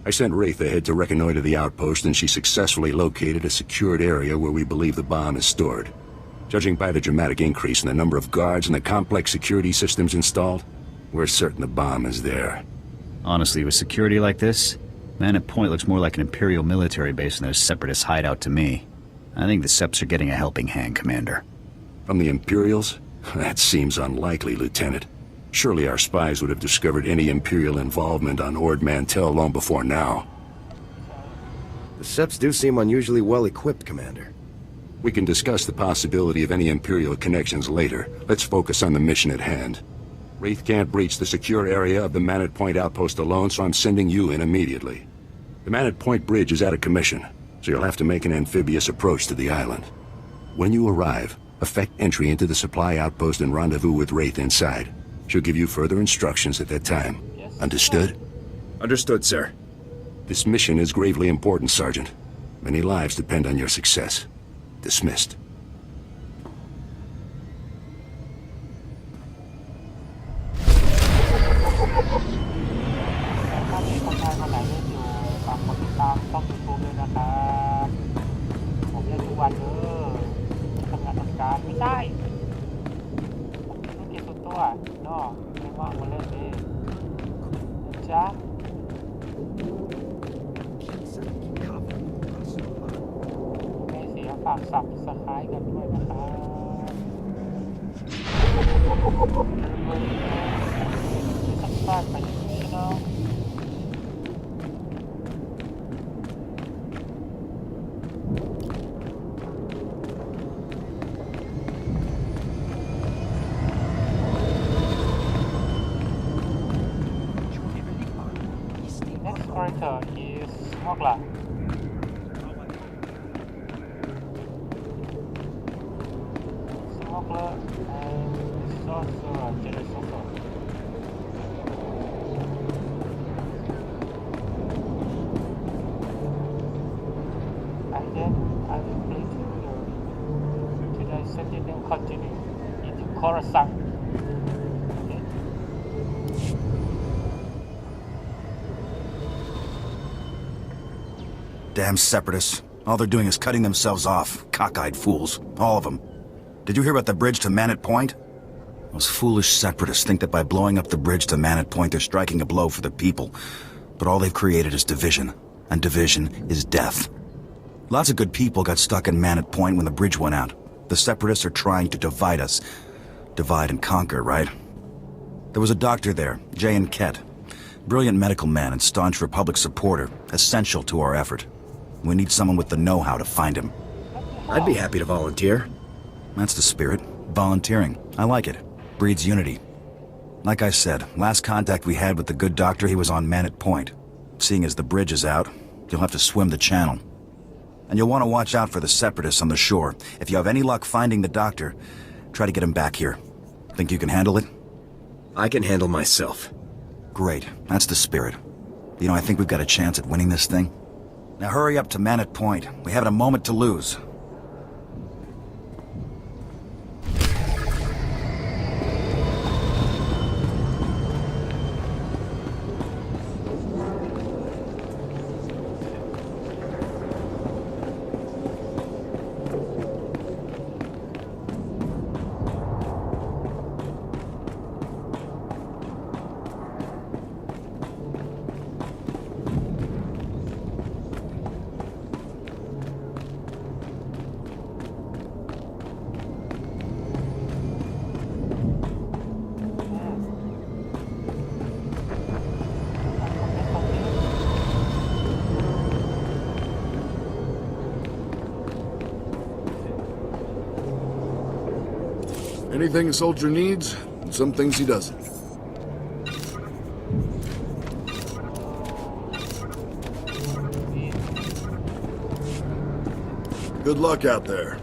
I sent Wraith ahead to reconnoiter the outpost, and she successfully located a secured area where we believe the bomb is stored. Judging by the dramatic increase in the number of guards and the complex security systems installed, we're certain the bomb is there. Honestly, with security like this, Manat Point looks more like an Imperial military base than a Separatist hideout to me. I think the Seps are getting a helping hand, Commander. From the Imperials? That seems unlikely, Lieutenant. Surely our spies would have discovered any Imperial involvement on Ord Mantell long before now. The Seps do seem unusually well equipped, Commander. We can discuss the possibility of any Imperial connections later. Let's focus on the mission at hand. Wraith can't breach the secure area of the Manat Point outpost alone, so I'm sending you in immediately. The Manat Point bridge is out of commission, so you'll have to make an amphibious approach to the island. When you arrive, effect entry into the supply outpost and rendezvous with Wraith inside. She'll give you further instructions at that time. Understood? Understood, sir. This mission is gravely important, Sergeant. Many lives depend on your success. Dismissed. Next character is Smuggler. Smuggler and Sorcerer, Jedi Sorcerer. And then I will play to the Sentinel continue into Coruscant. Okay. Damn Separatists. All they're doing is cutting themselves off. Cockeyed fools. All of them. Did you hear about the bridge to Manat Point? Those foolish Separatists think that by blowing up the bridge to Manat Point, they're striking a blow for the people. But all they've created is division. And division is death. Lots of good people got stuck in Manat Point when the bridge went out. The Separatists are trying to divide us. Divide and conquer, right? There was a doctor there, J.N. Kett. Brilliant medical man and staunch Republic supporter. Essential to our effort. We need someone with the know-how to find him. I'd be happy to volunteer. That's the spirit. Volunteering. I like it. Breeds unity. Like I said, last contact we had with the good doctor, he was on Manat Point. Seeing as the bridge is out, you'll have to swim the channel. And you'll want to watch out for the Separatists on the shore. If you have any luck finding the doctor, try to get him back here. Think you can handle it? I can handle myself. Great. That's the spirit. You know, I think we've got a chance at winning this thing. Now hurry up to Manat Point. We haven't a moment to lose. Anything a soldier needs, and some things he doesn't. Good luck out there.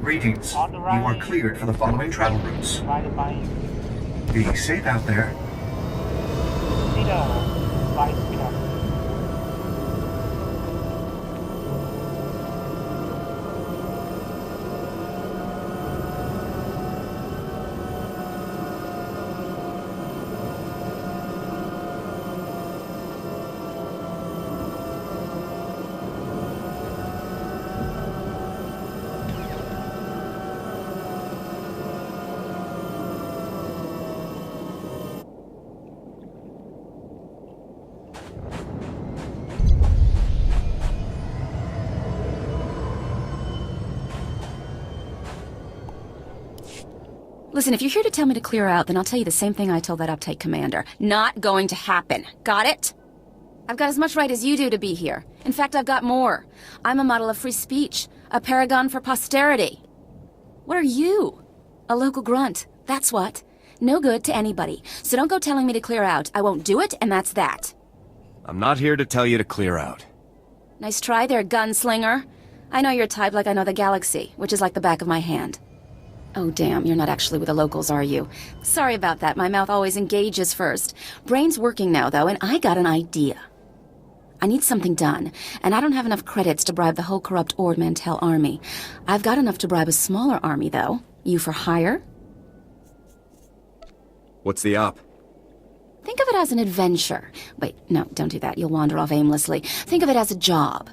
Greetings. You are cleared for the following travel routes. Be safe out there. Listen, if you're here to tell me to clear out, then I'll tell you the same thing I told that uptight commander. Not going to happen. Got it? I've got as much right as you do to be here. In fact, I've got more. I'm a model of free speech. A paragon for posterity. What are you? A local grunt. That's what. No good to anybody. So don't go telling me to clear out. I won't do it, and that's that. I'm not here to tell you to clear out. Nice try there, gunslinger. I know your type like I know the galaxy, which is like the back of my hand. Oh, damn, you're not actually with the locals, are you? Sorry about that, my mouth always engages first. Brain's working now, though, and I got an idea. I need something done, and I don't have enough credits to bribe the whole corrupt Ord Mantell army. I've got enough to bribe a smaller army, though. You for hire? What's the op? Think of it as an adventure. Wait, no, don't do that. You'll wander off aimlessly. Think of it as a job.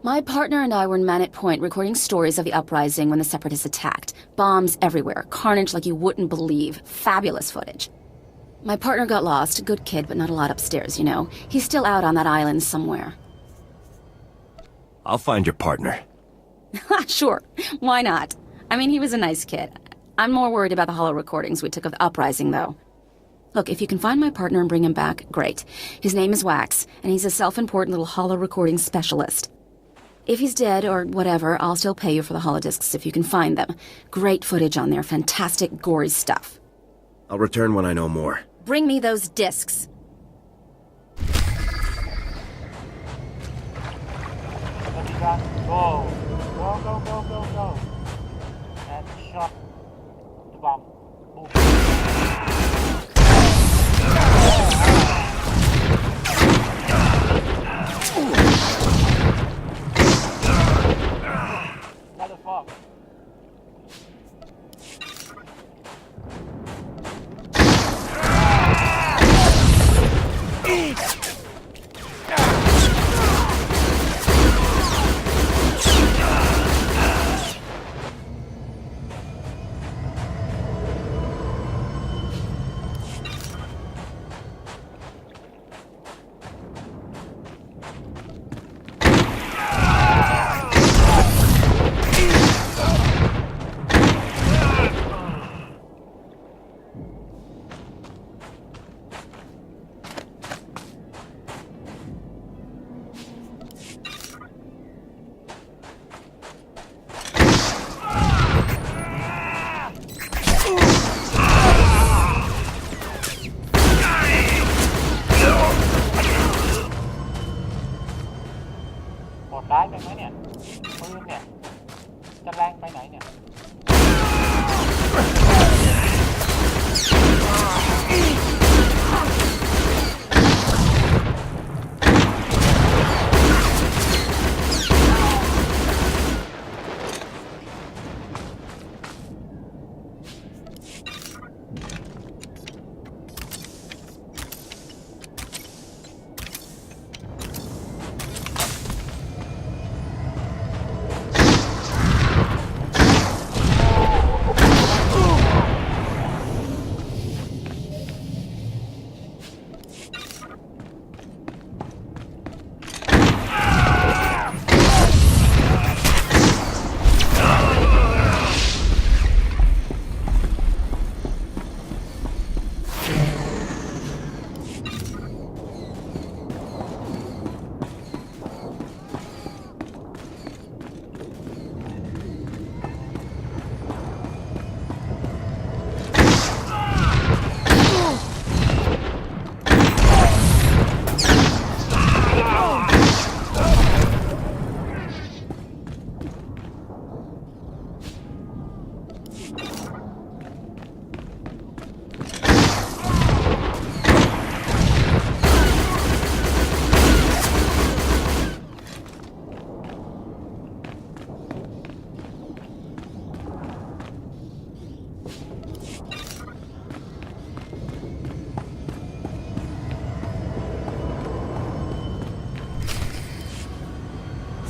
My partner and I were in Manette Point recording stories of the uprising when the Separatists attacked. Bombs everywhere, carnage like you wouldn't believe. Fabulous footage. My partner got lost. Good kid, but not a lot upstairs, you know. He's still out on that island somewhere. I'll find your partner. Sure, why not? I mean, he was a nice kid. I'm more worried about the holo recordings we took of the uprising, though. Look, if you can find my partner and bring him back, great. His name is Wax, and he's a self-important little holo recording specialist. If he's dead or whatever, I'll still pay you for the holodiscs if you can find them. Great footage on there, fantastic, gory stuff. I'll return when I know more. Bring me those discs. Go. Go, go, go, go, go. And shot the bomb. Motherfucker.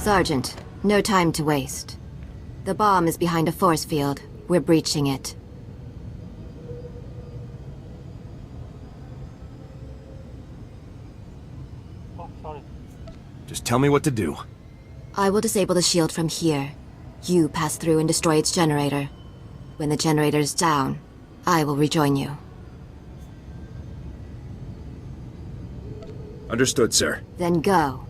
Sergeant, no time to waste. The bomb is behind a force field. We're breaching it. Oh, sorry. Just tell me what to do. I will disable the shield from here. You pass through and destroy its generator. When the generator's down, I will rejoin you. Understood, sir. Then go.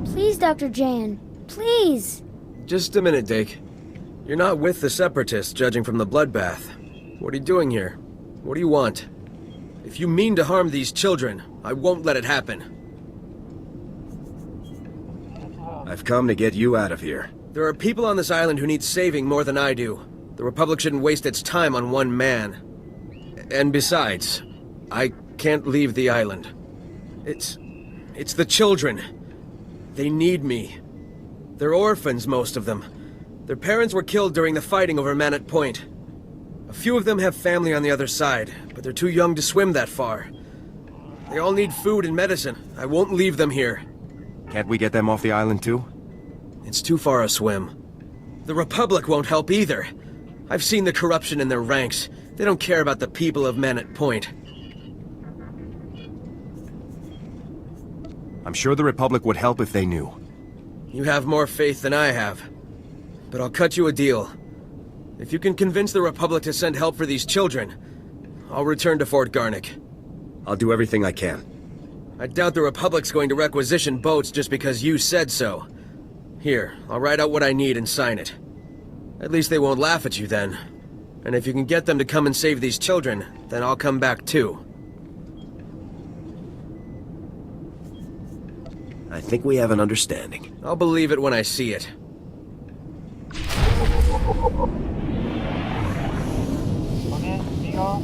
Please, Dr. Jan. Please! Just a minute, Dake. You're not with the Separatists, judging from the bloodbath. What are you doing here? What do you want? If you mean to harm these children, I won't let it happen. I've come to get you out of here. There are people on this island who need saving more than I do. The Republic shouldn't waste its time on one man. And besides, I can't leave the island. It's the children. They need me. They're orphans, most of them. Their parents were killed during the fighting over Manat Point. A few of them have family on the other side, but they're too young to swim that far. They all need food and medicine. I won't leave them here. Can't we get them off the island too? It's too far a swim. The Republic won't help either. I've seen the corruption in their ranks. They don't care about the people of Manat Point. I'm sure the Republic would help if they knew. You have more faith than I have. But I'll cut you a deal. If you can convince the Republic to send help for these children, I'll return to Fort Garnick. I'll do everything I can. I doubt the Republic's going to requisition boats just because you said so. Here, I'll write out what I need and sign it. At least they won't laugh at you then. And if you can get them to come and save these children, then I'll come back too. I think we have an understanding. I'll believe it when I see it. Okay, we go.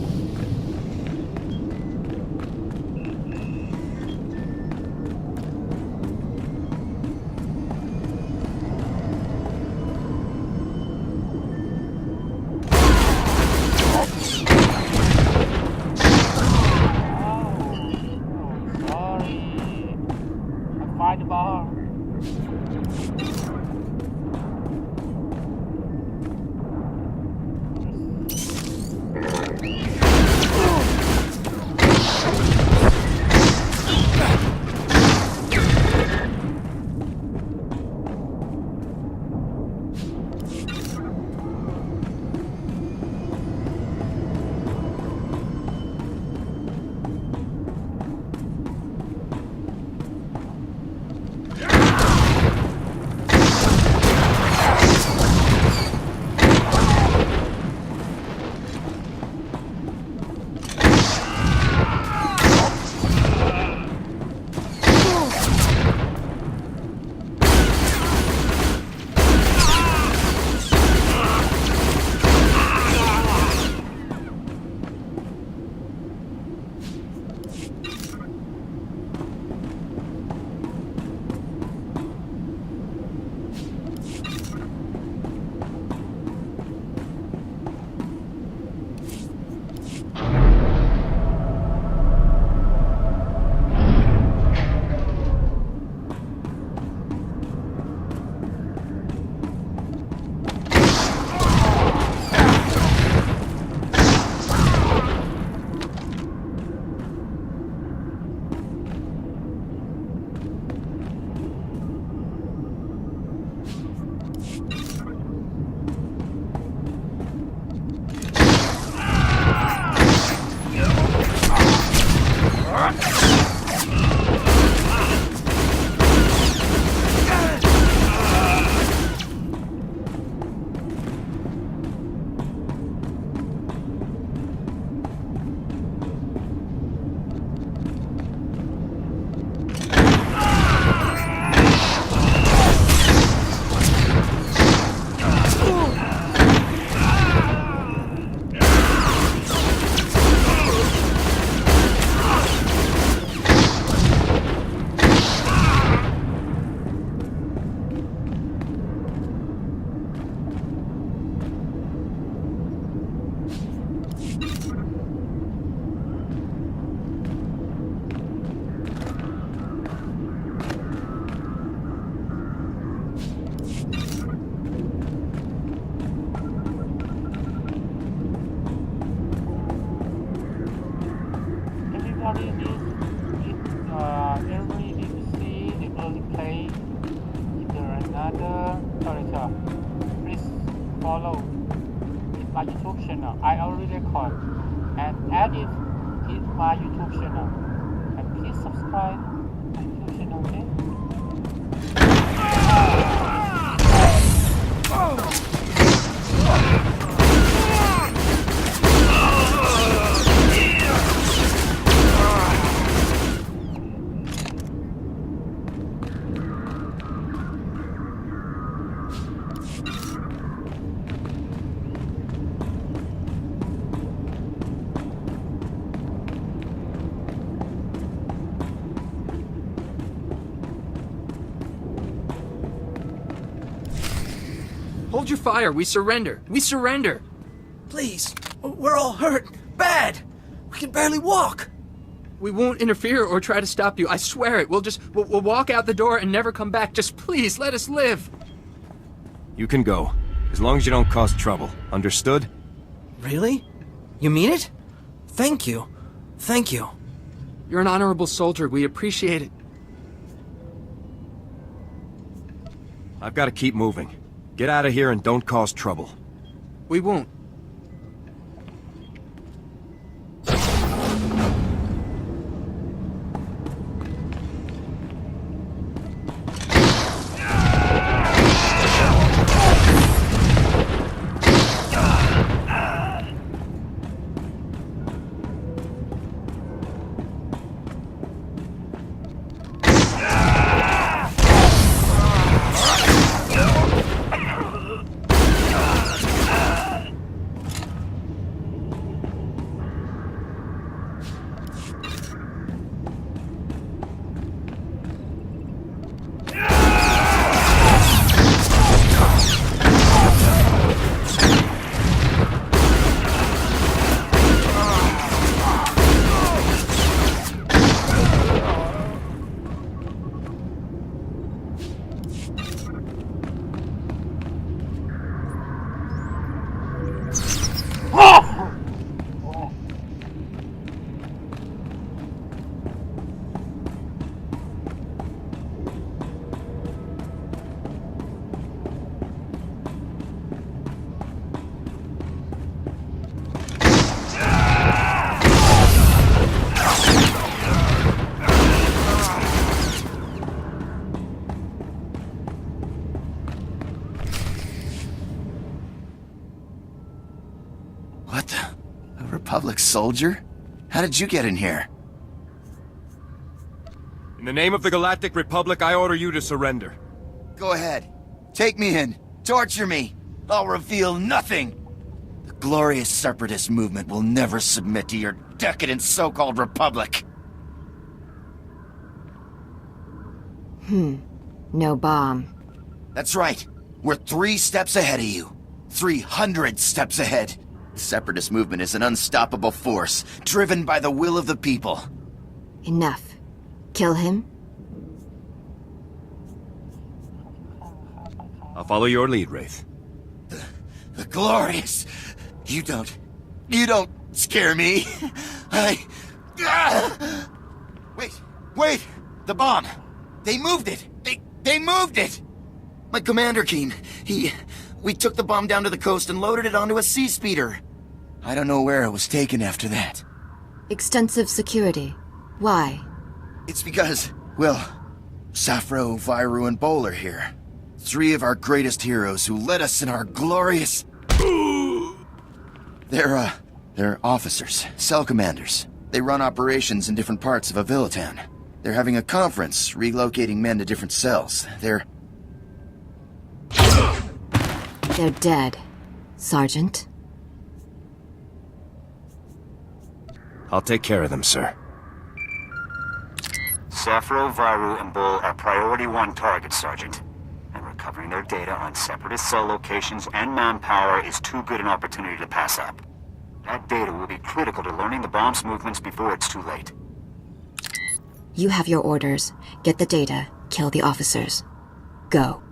please follow my YouTube channel. I already record and edit in my YouTube channel. And please subscribe my YouTube channel, okay? Hold your fire. We surrender. We surrender. Please. We're all hurt. Bad. We can barely walk. We won't interfere or try to stop you. I swear it. We'll walk out the door and never come back. Just please let us live. You can go, as long as you don't cause trouble. Understood? Really? You mean it? Thank you. Thank you. You're an honorable soldier. We appreciate it. I've got to keep moving. Get out of here and don't cause trouble. We won't. What the? A Republic soldier? How did you get in here? In the name of the Galactic Republic, I order you to surrender. Go ahead. Take me in. Torture me. I'll reveal nothing. The glorious separatist movement will never submit to your decadent so-called Republic. No bomb. That's right. We're 3 steps ahead of you. 300 steps ahead. The separatist movement is an unstoppable force, driven by the will of the people. Enough. Kill him? I'll follow your lead, Wraith. The glorious... You don't scare me. Wait! The bomb! They moved it! They moved it! My commander came. We took the bomb down to the coast and loaded it onto a sea speeder. I don't know where it was taken after that. Extensive security. Why? It's because, well, Safro, Viru, and Bol are here. 3 of our greatest heroes who led us in our glorious... They're officers, cell commanders. They run operations in different parts of Avila Town. They're having a conference, relocating men to different cells. They're dead, Sergeant. I'll take care of them, sir. Safro, Viru, and Bol are priority 1 targets, Sergeant. And recovering their data on separatist cell locations and manpower is too good an opportunity to pass up. That data will be critical to learning the bomb's movements before it's too late. You have your orders. Get the data. Kill the officers. Go.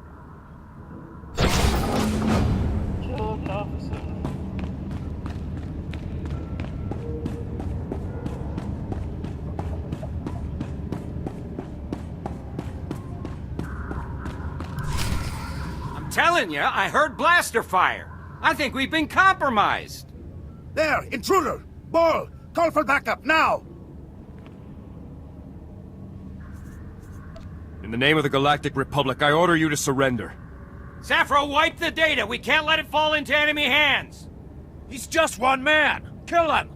Kill the officers. telling you, I heard blaster fire. I think we've been compromised. There, intruder! Ball, call for backup, now! In the name of the Galactic Republic, I order you to surrender. Sappho, wipe the data. We can't let it fall into enemy hands. He's just one man. Kill him!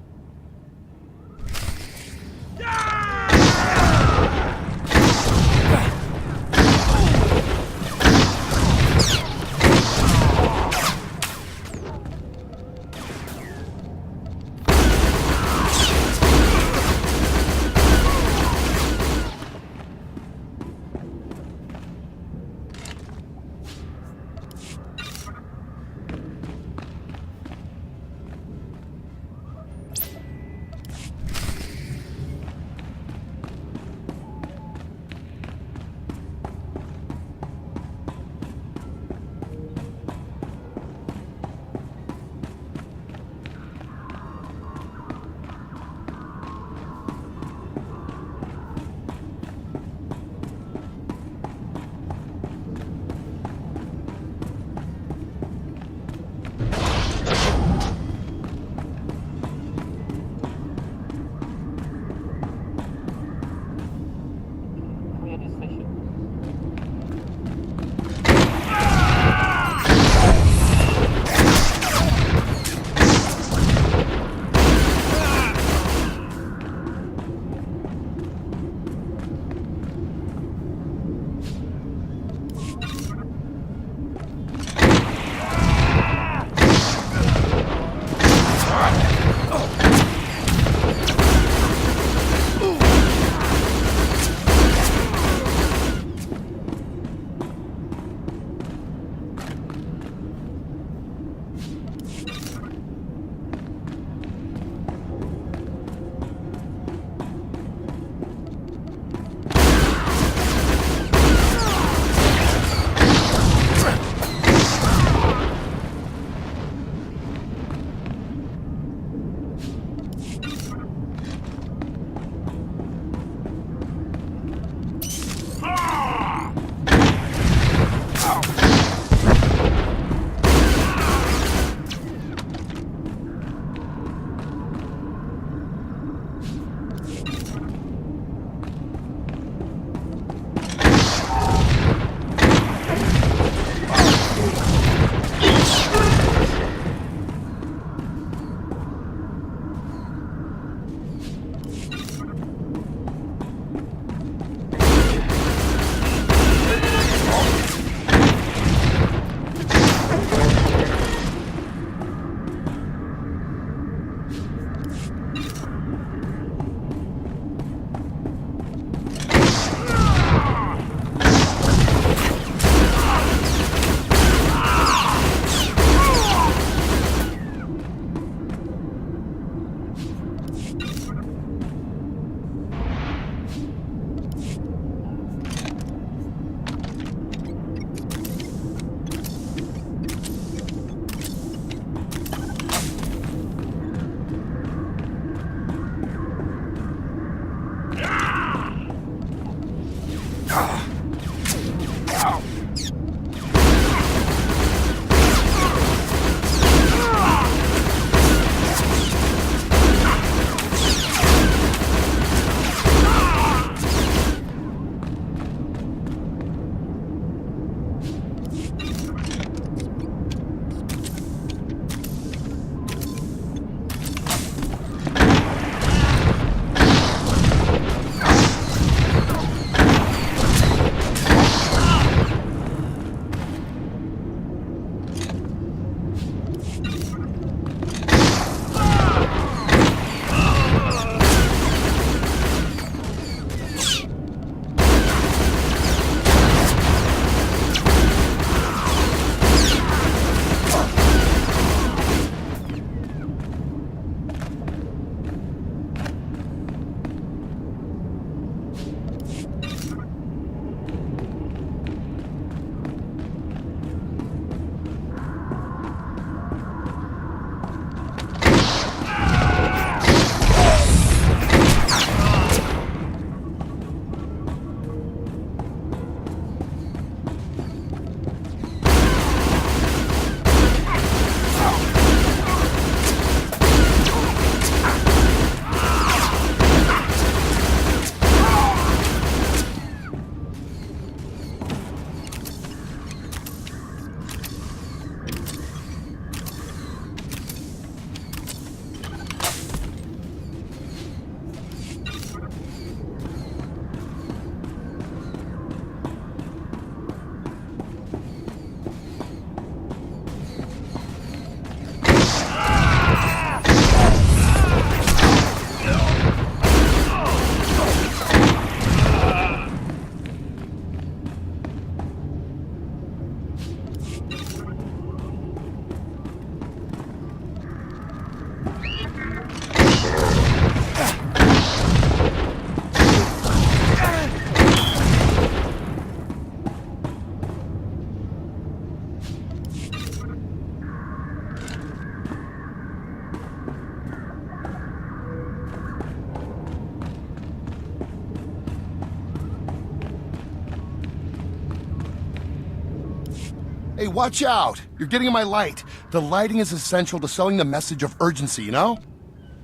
Hey, watch out! You're getting in my light. The lighting is essential to selling the message of urgency, you know?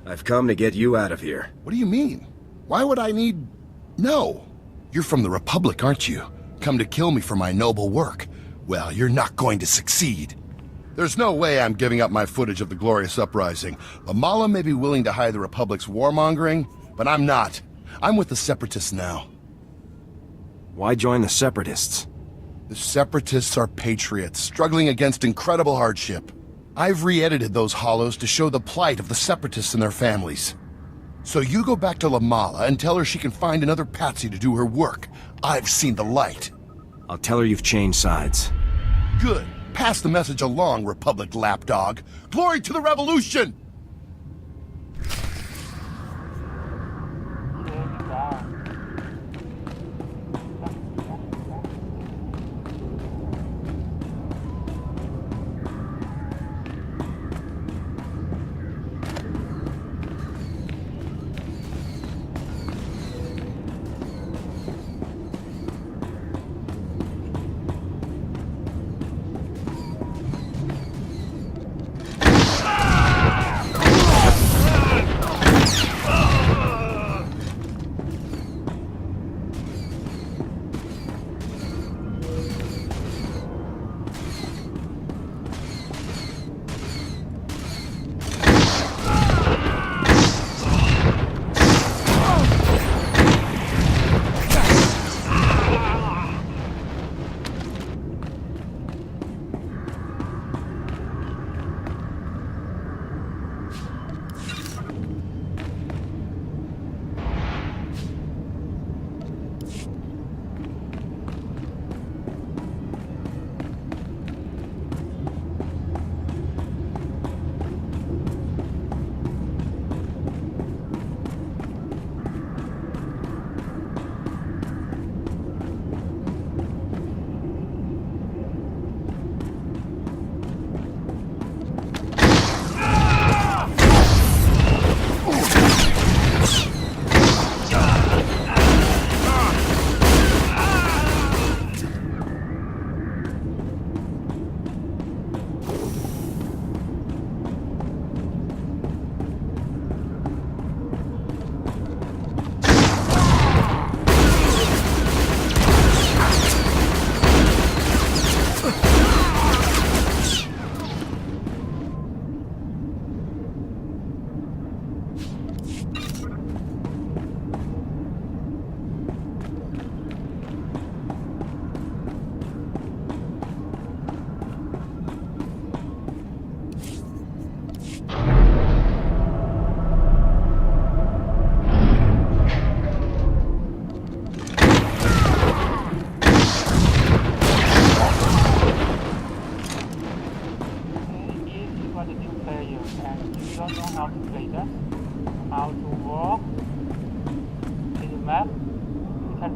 I've come to get you out of here. What do you mean? Why would I need... No. You're from the Republic, aren't you? Come to kill me for my noble work. Well, you're not going to succeed. There's no way I'm giving up my footage of the glorious uprising. Amala may be willing to hide the Republic's warmongering, but I'm not. I'm with the Separatists now. Why join the Separatists? The Separatists are patriots, struggling against incredible hardship. I've re-edited those hollows to show the plight of the Separatists and their families. So you go back to Lamala and tell her she can find another patsy to do her work. I've seen the light. I'll tell her you've changed sides. Good. Pass the message along, Republic lapdog. Glory to the Revolution!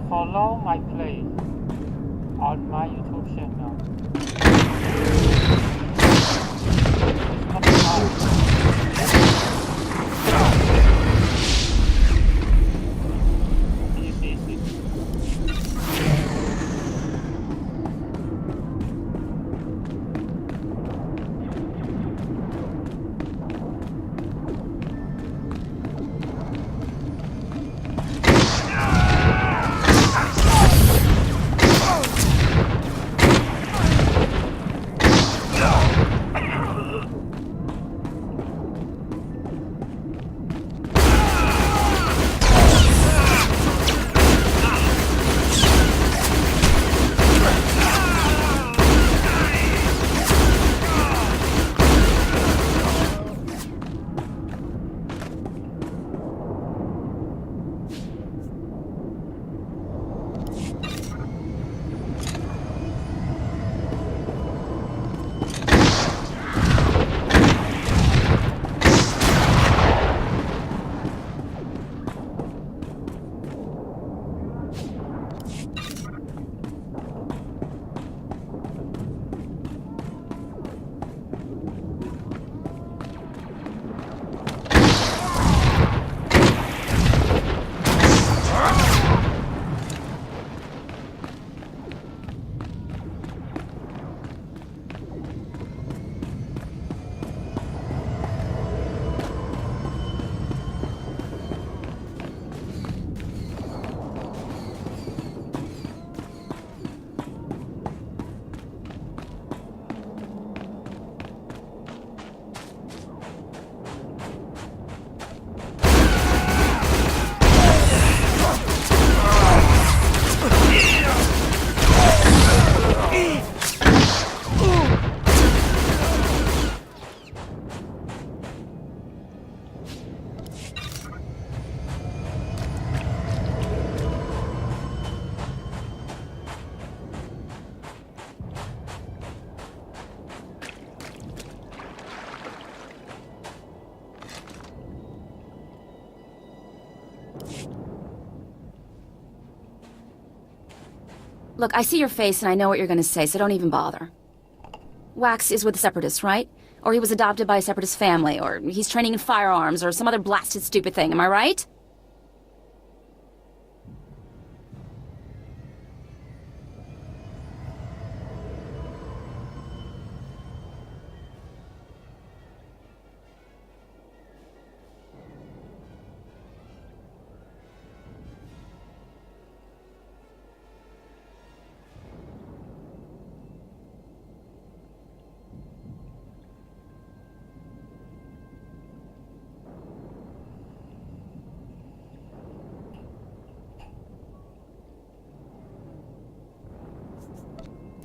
Follow my play on my YouTube channel. It's not hard. Look, I see your face and I know what you're gonna say, so don't even bother. Wax is with the Separatists, right? Or he was adopted by a Separatist family, or he's training in firearms, or some other blasted stupid thing, am I right?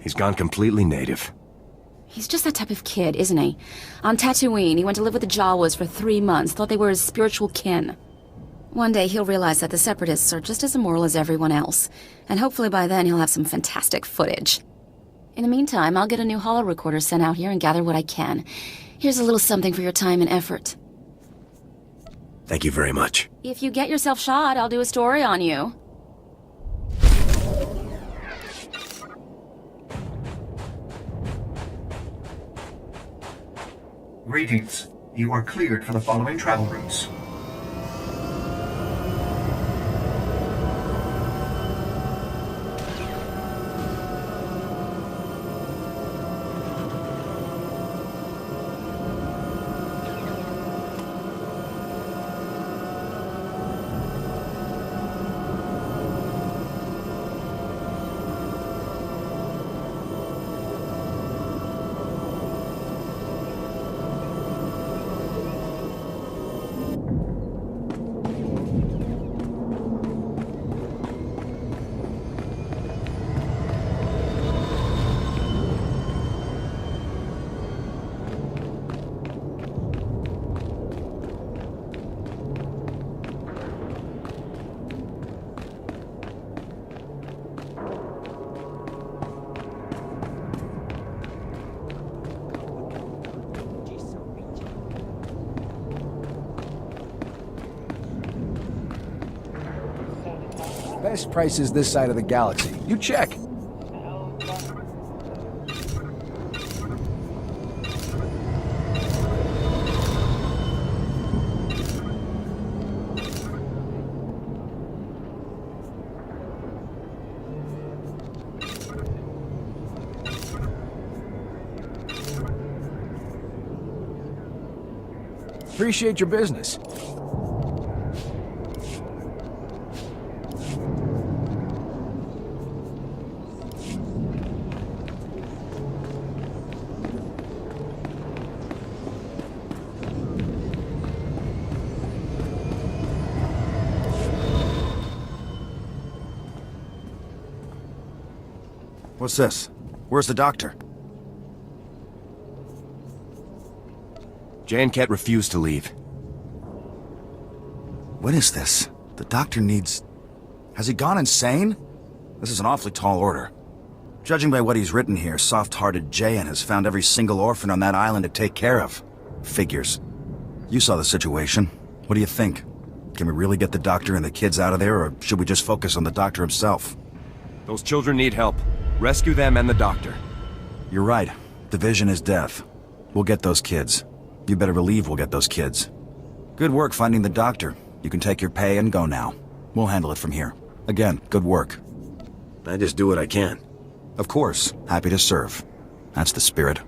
He's gone completely native. He's just that type of kid, isn't he? On Tatooine, he went to live with the Jawas for 3 months, thought they were his spiritual kin. One day he'll realize that the Separatists are just as immoral as everyone else, and hopefully by then he'll have some fantastic footage. In the meantime, I'll get a new holo recorder sent out here and gather what I can. Here's a little something for your time and effort. Thank you very much. If you get yourself shot, I'll do a story on you. Greetings. You are cleared for the following travel routes. Best prices this side of the galaxy. You check. Appreciate your business. What's this? Where's the doctor? Jan Ket refused to leave. What is this? The doctor needs... Has he gone insane? This is an awfully tall order. Judging by what he's written here, soft-hearted Jan has found every single orphan on that island to take care of. Figures. You saw the situation. What do you think? Can we really get the doctor and the kids out of there, or should we just focus on the doctor himself? Those children need help. Rescue them and the doctor. You're right. Division is death. We'll get those kids. You better believe we'll get those kids. Good work finding the doctor. You can take your pay and go now. We'll handle it from here. Again, good work. I just do what I can. Of course. Happy to serve. That's the spirit.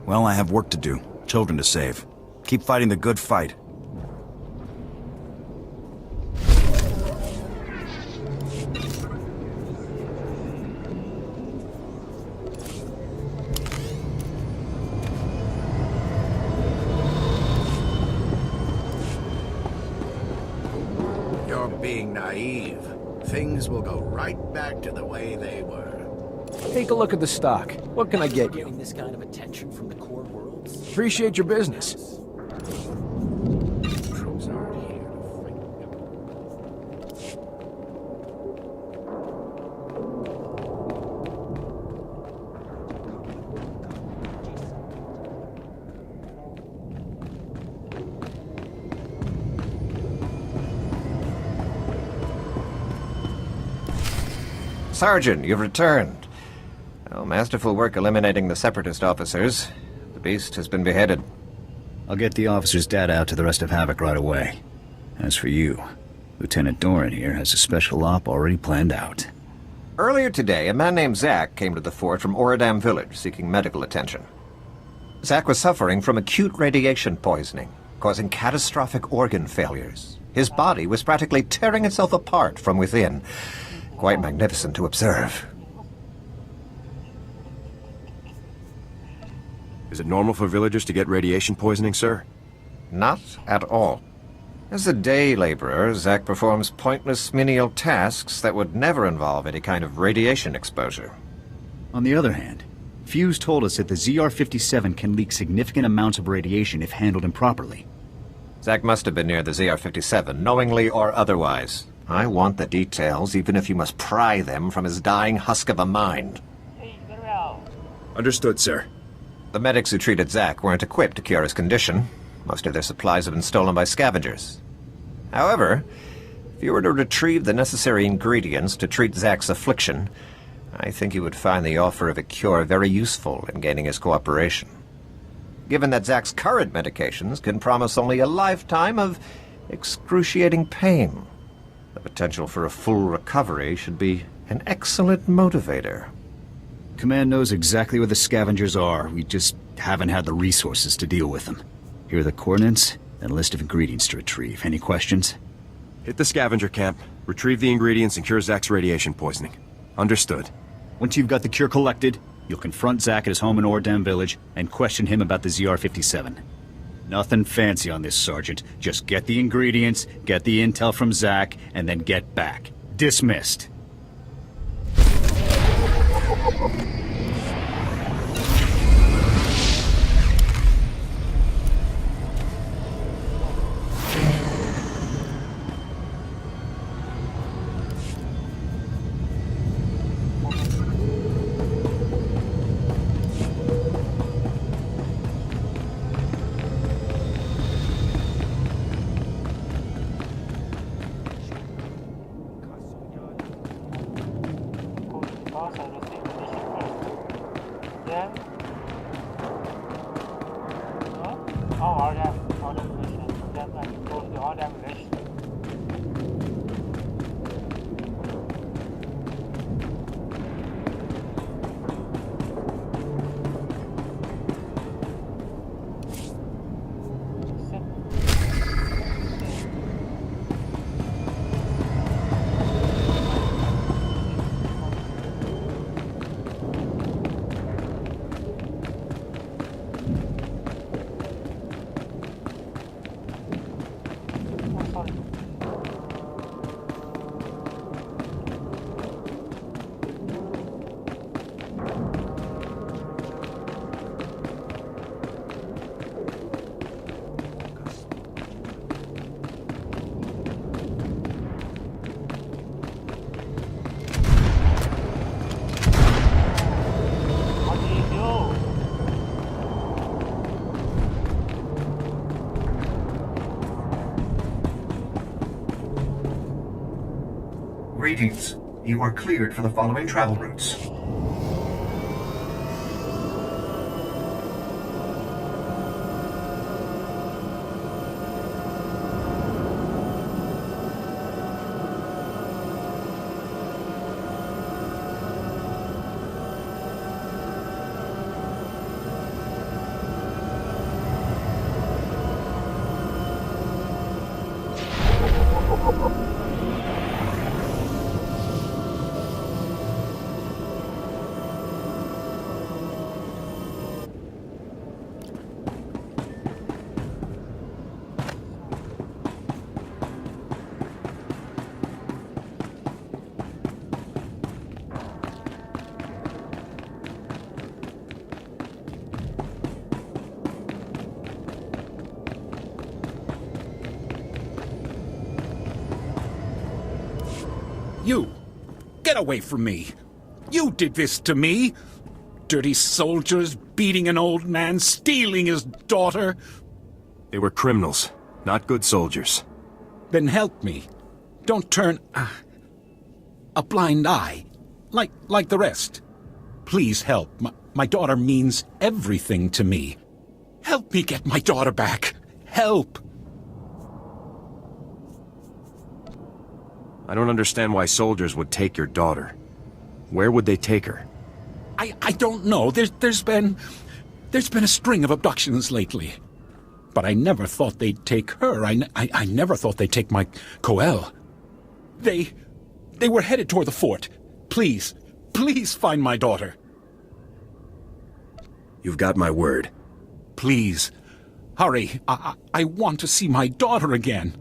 Well, I have work to do. Children to save. Keep fighting the good fight. Being naive. Things will go right back to the way they were. Take a look at the stock. What can I get you? Getting this kind of attention from the core worlds. Appreciate your business. Troops aren't here to fight. Sergeant, you've returned. Oh, masterful work eliminating the Separatist officers. The beast has been beheaded. I'll get the officer's data out to the rest of Havoc right away. As for you, Lieutenant Doran here has a special op already planned out. Earlier today, a man named Zack came to the fort from Oradam village seeking medical attention. Zack was suffering from acute radiation poisoning, causing catastrophic organ failures. His body was practically tearing itself apart from within. Quite magnificent to observe. Is it normal for villagers to get radiation poisoning, sir? Not at all. As a day laborer, Zack performs pointless menial tasks that would never involve any kind of radiation exposure. On the other hand, Fuse told us that the ZR-57 can leak significant amounts of radiation if handled improperly. Zack must have been near the ZR-57, knowingly or otherwise. I want the details, even if you must pry them from his dying husk of a mind. Understood, sir. The medics who treated Zack weren't equipped to cure his condition. Most of their supplies have been stolen by scavengers. However, if you were to retrieve the necessary ingredients to treat Zack's affliction, I think you would find the offer of a cure very useful in gaining his cooperation. Given that Zack's current medications can promise only a lifetime of excruciating pain, the potential for a full recovery should be an excellent motivator. Command knows exactly where the scavengers are. We just haven't had the resources to deal with them. Here are the coordinates and a list of ingredients to retrieve. Any questions? Hit the scavenger camp, retrieve the ingredients, and cure Zack's radiation poisoning. Understood. Once you've got the cure collected, you'll confront Zack at his home in Ordam Village and question him about the ZR-57. Nothing fancy on this, Sergeant. Just get the ingredients, get the intel from Zack, and then get back. Dismissed. Greetings. You are cleared for the following travel routes. You! Get away from me! You did this to me! Dirty soldiers beating an old man, stealing his daughter! They were criminals, not good soldiers. Then help me. Don't turn a blind eye. like the rest. Please help. My daughter means everything to me. Help me get my daughter back. Help! I don't understand why soldiers would take your daughter. Where would they take her? I don't know. There's been a string of abductions lately. But I never thought they'd take her. I never thought they'd take my Coel. They were headed toward the fort. Please find my daughter. You've got my word. Please, hurry. I want to see my daughter again.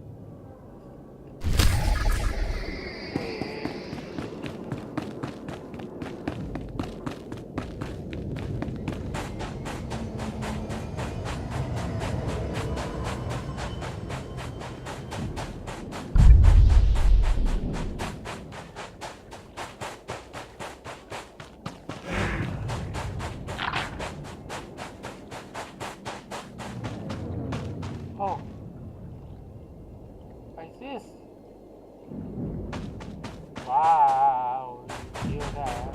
Oh. Like this. Wow. You hear that?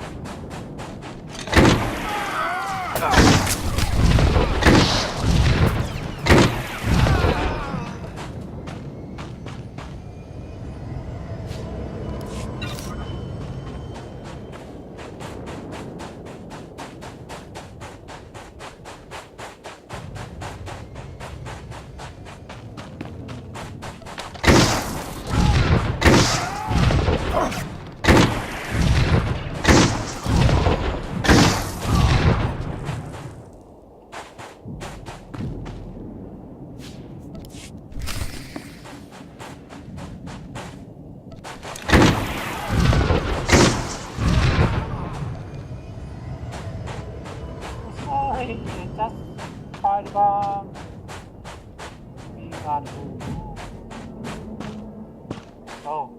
Sorry, just fire the bomb. We got to move. Oh.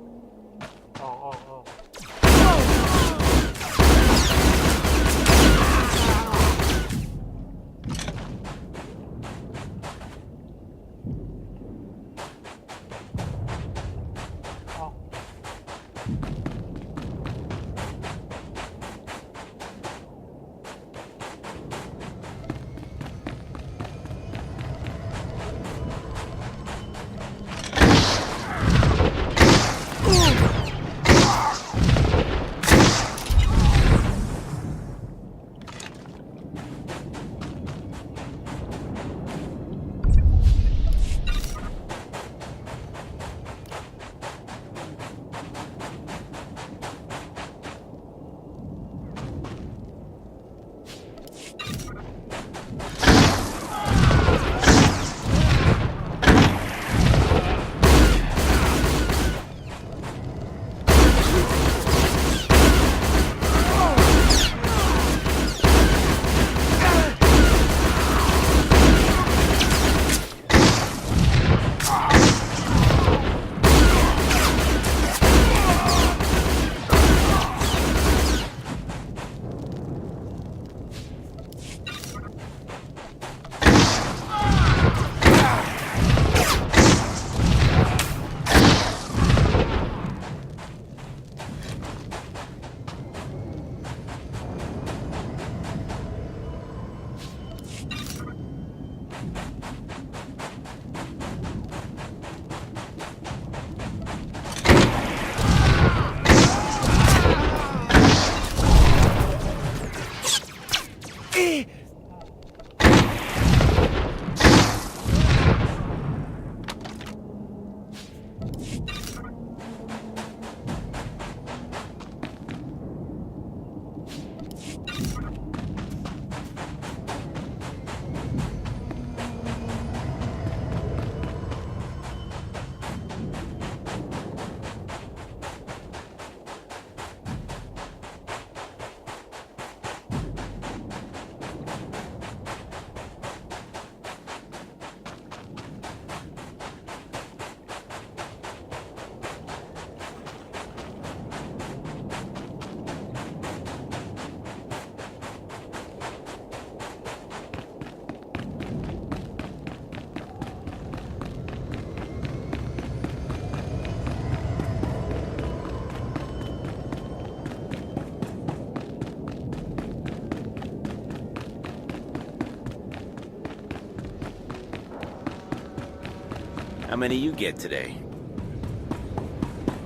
How many you get today?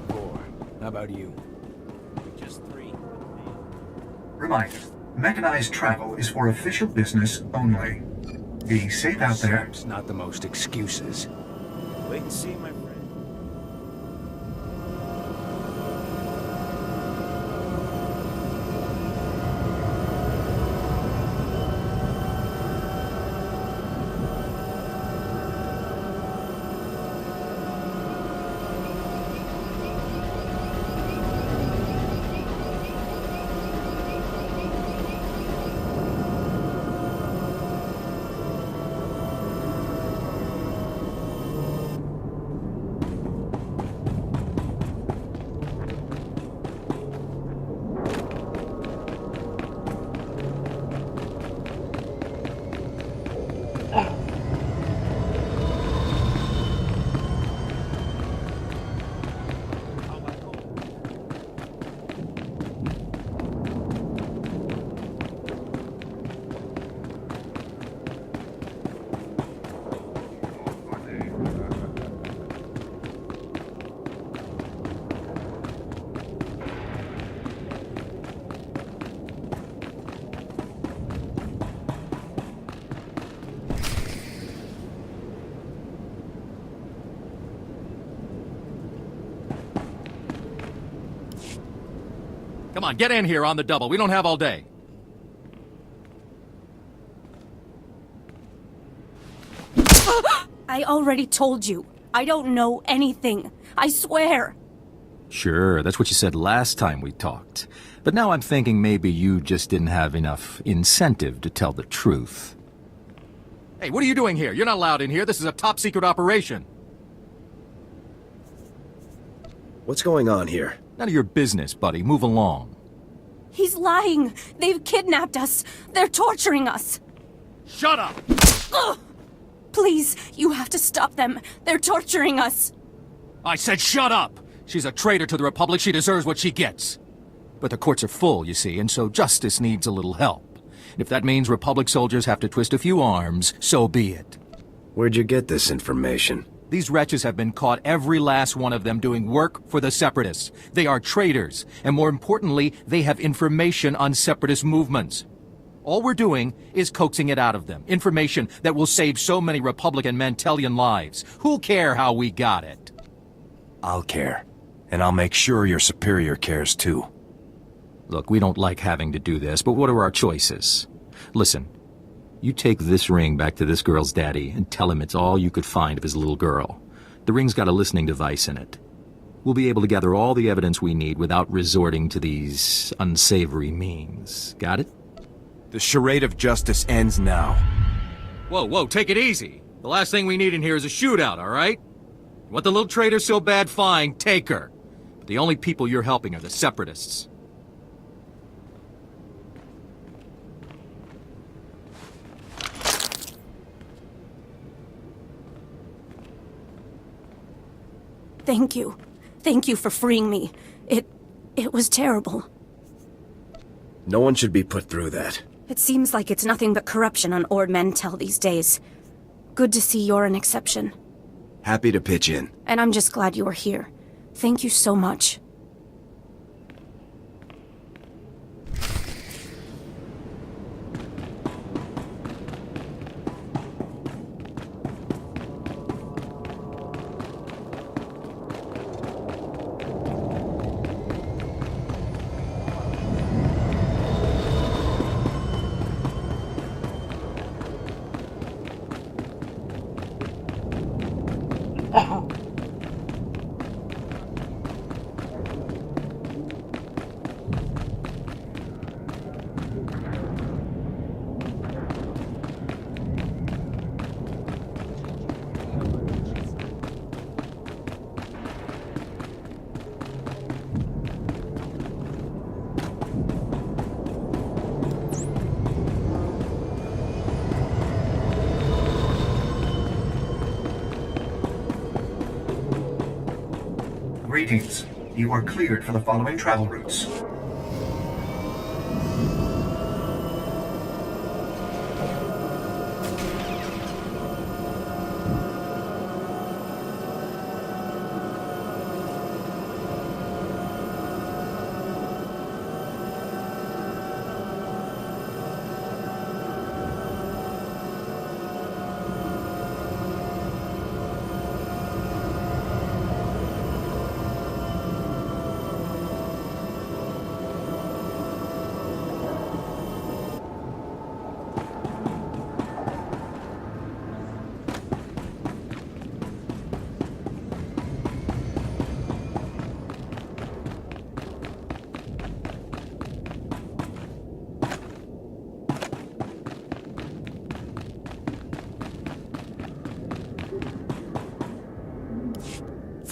4. How about you? Just 3. Reminder, mechanized travel is for official business only. Be safe out there. It's not the most excuses. Wait and see, my friend. Come on, get in here on the double. We don't have all day. I already told you. I don't know anything. I swear. Sure, that's what you said last time we talked. But now I'm thinking maybe you just didn't have enough incentive to tell the truth. Hey, what are you doing here? You're not allowed in here. This is a top-secret operation. What's going on here? None of your business, buddy. Move along. He's lying. They've kidnapped us. They're torturing us. Shut up! Ugh! Please, you have to stop them. They're torturing us. I said shut up! She's a traitor to the Republic. She deserves what she gets. But the courts are full, you see, and so justice needs a little help. If that means Republic soldiers have to twist a few arms, so be it. Where'd you get this information? These wretches have been caught, every last one of them, doing work for the Separatists. They are traitors, and more importantly, they have information on Separatist movements. All we're doing is coaxing it out of them. Information that will save so many Republican Mantelian lives. Who'll care how we got it? I'll care. And I'll make sure your superior cares too. Look, we don't like having to do this, but what are our choices? Listen, you take this ring back to this girl's daddy and tell him it's all you could find of his little girl. The ring's got a listening device in it. We'll be able to gather all the evidence we need without resorting to these unsavory means. Got it? The charade of justice ends now. Whoa, take it easy. The last thing we need in here is a shootout, all right? You want the little traitor so bad, fine, take her. But the only people you're helping are the Separatists. Thank you. Thank you for freeing me. It was terrible. No one should be put through that. It seems like it's nothing but corruption on Ord Mantell these days. Good to see you're an exception. Happy to pitch in. And I'm just glad you are here. Thank you so much. Greetings. You are cleared for the following travel routes.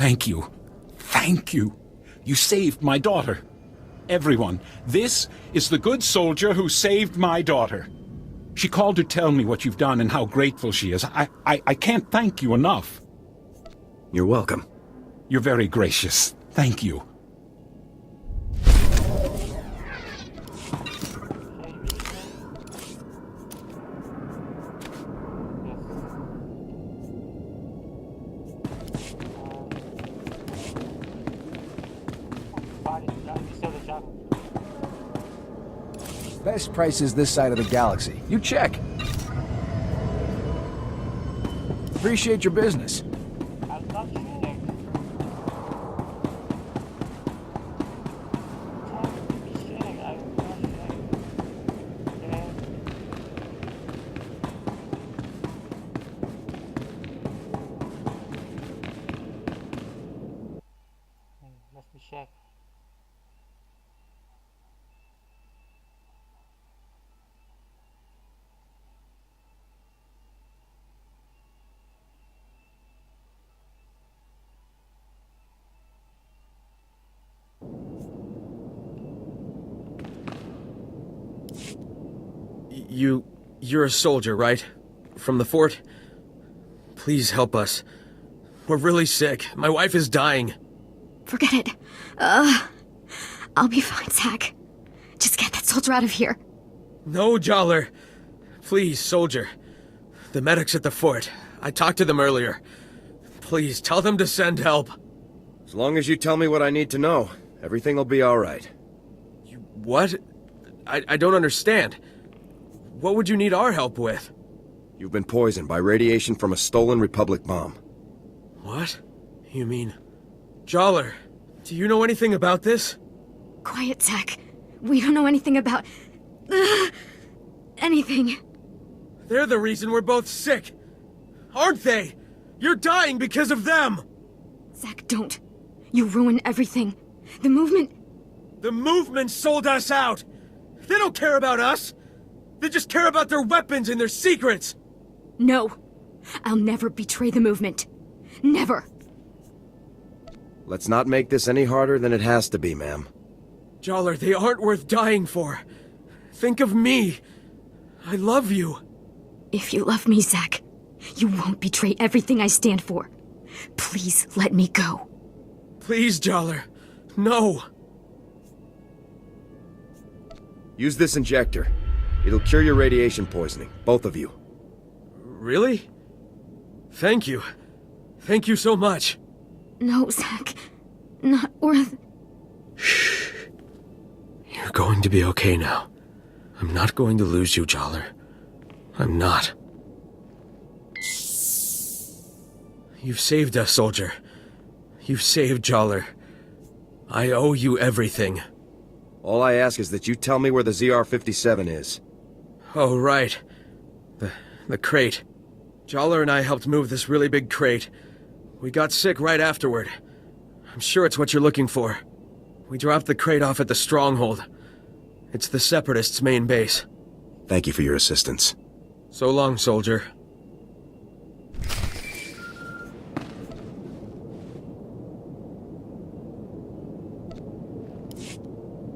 Thank you. Thank you. You saved my daughter. Everyone, this is the good soldier who saved my daughter. She called to tell me what you've done and how grateful she is. I can't thank you enough. You're welcome. You're very gracious. Thank you. Best prices this side of the galaxy. You check. Appreciate your business. I'm not cheating. I'm not cheating. Okay. Let me check. You're a soldier, right? From the fort? Please help us. We're really sick. My wife is dying. Forget it. I'll be fine, Zach. Just get that soldier out of here. No, Jollar. Please, soldier. The medics at the fort. I talked to them earlier. Please, tell them to send help. As long as you tell me what I need to know, everything will be all right. What? I don't understand. What would you need our help with? You've been poisoned by radiation from a stolen Republic bomb. What? You mean... Jollar, do you know anything about this? Quiet, Zach. We don't know anything about... anything. They're the reason we're both sick. Aren't they? You're dying because of them! Zach, don't. You ruin everything. The movement... The movement sold us out! They don't care about us! They just care about their weapons and their secrets! No. I'll never betray the movement. Never. Let's not make this any harder than it has to be, ma'am. Jollar, they aren't worth dying for. Think of me. I love you. If you love me, Zach, you won't betray everything I stand for. Please let me go. Please, Jollar. No. Use this injector. It'll cure your radiation poisoning, both of you. Really? Thank you. Thank you so much. No, Zach. Not worth... Shh. You're going to be okay now. I'm not going to lose you, Jollar. I'm not. You've saved us, soldier. You've saved Jollar. I owe you everything. All I ask is that you tell me where the ZR-57 is. Oh, right. The crate. Jollar and I helped move this really big crate. We got sick right afterward. I'm sure it's what you're looking for. We dropped the crate off at the stronghold. It's the Separatists' main base. Thank you for your assistance. So long, soldier.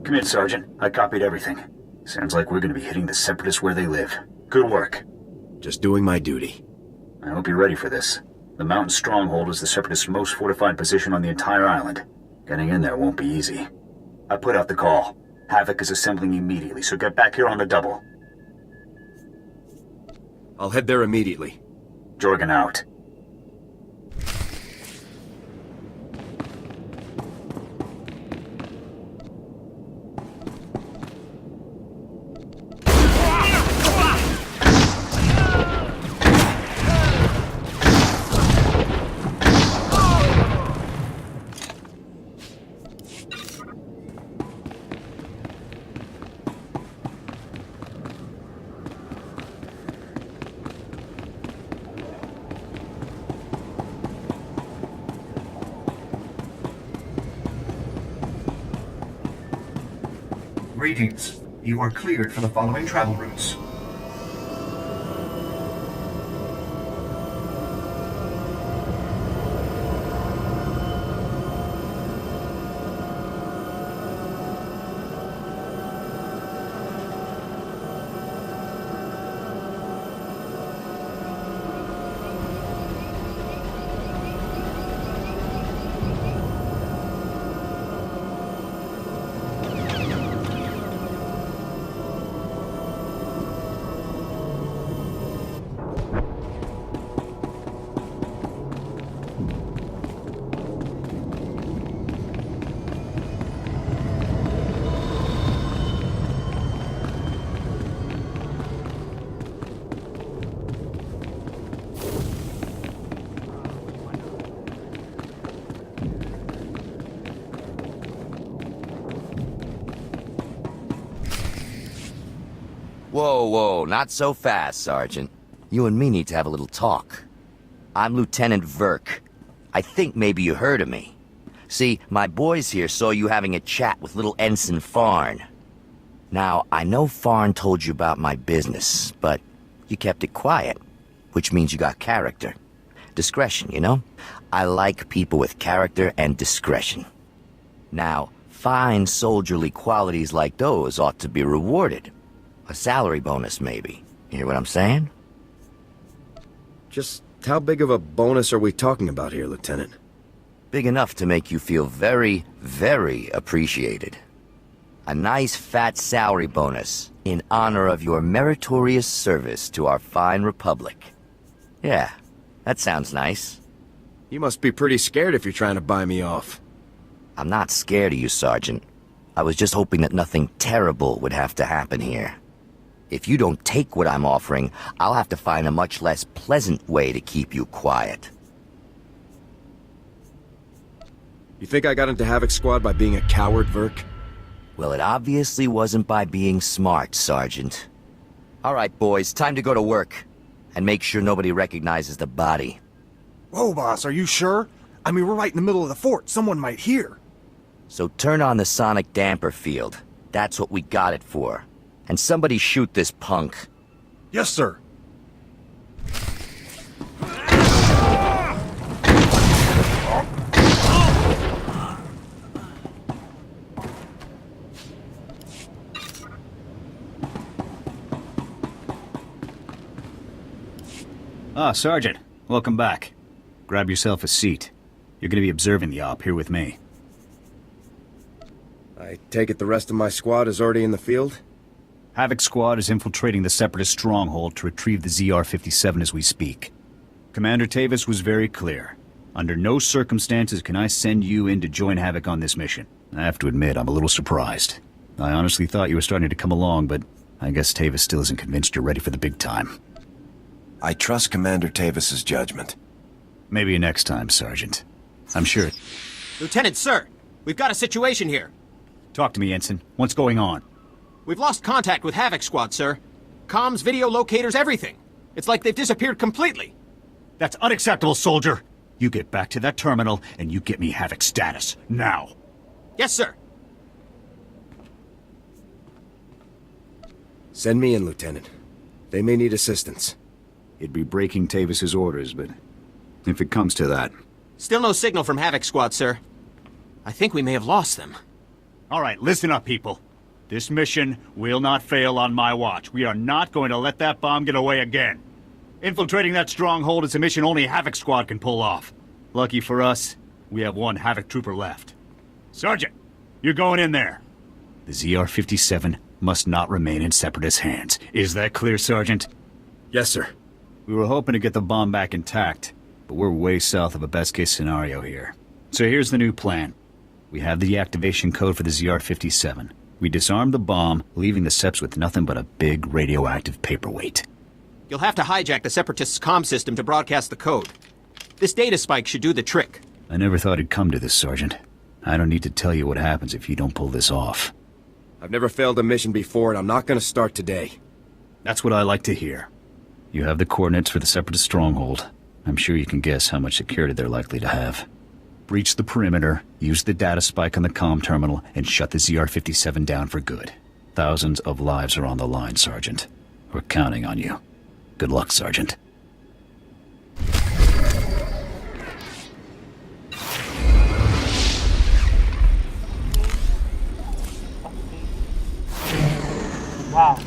Come in, Sergeant. I copied everything. Sounds like we're gonna be hitting the Separatists where they live. Good work. Just doing my duty. I hope you're ready for this. The mountain stronghold is the Separatists' most fortified position on the entire island. Getting in there won't be easy. I put out the call. Havoc is assembling immediately, so get back here on the double. I'll head there immediately. Jorgen out. Greetings. You are cleared for the following travel routes. whoa, not so fast, Sergeant. You and me need to have a little talk. I'm Lieutenant Verk. I think maybe you heard of me. See, my boys here saw you having a chat with little Ensign Farn. Now, I know Farn told you about my business, but you kept it quiet, which means you got character. Discretion, you know? I like people with character and discretion. Now, fine soldierly qualities like those ought to be rewarded. A salary bonus, maybe. You hear what I'm saying? Just how big of a bonus are we talking about here, Lieutenant? Big enough to make you feel very, very appreciated. A nice fat salary bonus in honor of your meritorious service to our fine republic. Yeah, that sounds nice. You must be pretty scared if you're trying to buy me off. I'm not scared of you, Sergeant. I was just hoping that nothing terrible would have to happen here. If you don't take what I'm offering, I'll have to find a much less pleasant way to keep you quiet. You think I got into Havoc Squad by being a coward, Verk? Well, it obviously wasn't by being smart, Sergeant. All right, boys, time to go to work. And make sure nobody recognizes the body. Whoa, boss, are you sure? I mean, we're right in the middle of the fort. Someone might hear. So turn on the sonic damper field. That's what we got it for. And somebody shoot this punk. Yes, sir. Ah, Sergeant. Welcome back. Grab yourself a seat. You're gonna be observing the op here with me. I take it the rest of my squad is already in the field? Havoc Squad is infiltrating the Separatist stronghold to retrieve the ZR-57 as we speak. Commander Tavis was very clear. Under no circumstances can I send you in to join Havoc on this mission. I have to admit, I'm a little surprised. I honestly thought you were starting to come along, but I guess Tavis still isn't convinced you're ready for the big time. I trust Commander Tavis's judgment. Maybe next time, Sergeant. I'm sure. Lieutenant, sir! We've got a situation here. Talk to me, Ensign. What's going on? We've lost contact with Havoc Squad, sir. Comms, video locators, everything. It's like they've disappeared completely. That's unacceptable, soldier! You get back to that terminal, and you get me Havoc status. Now! Yes, sir. Send me in, Lieutenant. They may need assistance. It'd be breaking Tavis's orders, but if it comes to that... Still no signal from Havoc Squad, sir. I think we may have lost them. All right, listen up, people. This mission will not fail on my watch. We are not going to let that bomb get away again. Infiltrating that stronghold is a mission only Havoc Squad can pull off. Lucky for us, we have one Havoc trooper left. Sergeant, you're going in there. The ZR-57 must not remain in Separatist hands. Is that clear, Sergeant? Yes, sir. We were hoping to get the bomb back intact, but we're way south of a best-case scenario here. So here's the new plan. We have the deactivation code for the ZR-57. We disarm the bomb, leaving the Seps with nothing but a big radioactive paperweight. You'll have to hijack the Separatists' comm system to broadcast the code. This data spike should do the trick. I never thought it'd come to this, Sergeant. I don't need to tell you what happens if you don't pull this off. I've never failed a mission before, and I'm not gonna start today. That's what I like to hear. You have the coordinates for the Separatist stronghold. I'm sure you can guess how much security they're likely to have. Breach the perimeter, use the data spike on the comm terminal, and shut the ZR-57 down for good. Thousands of lives are on the line, Sergeant. We're counting on you. Good luck, Sergeant. Wow.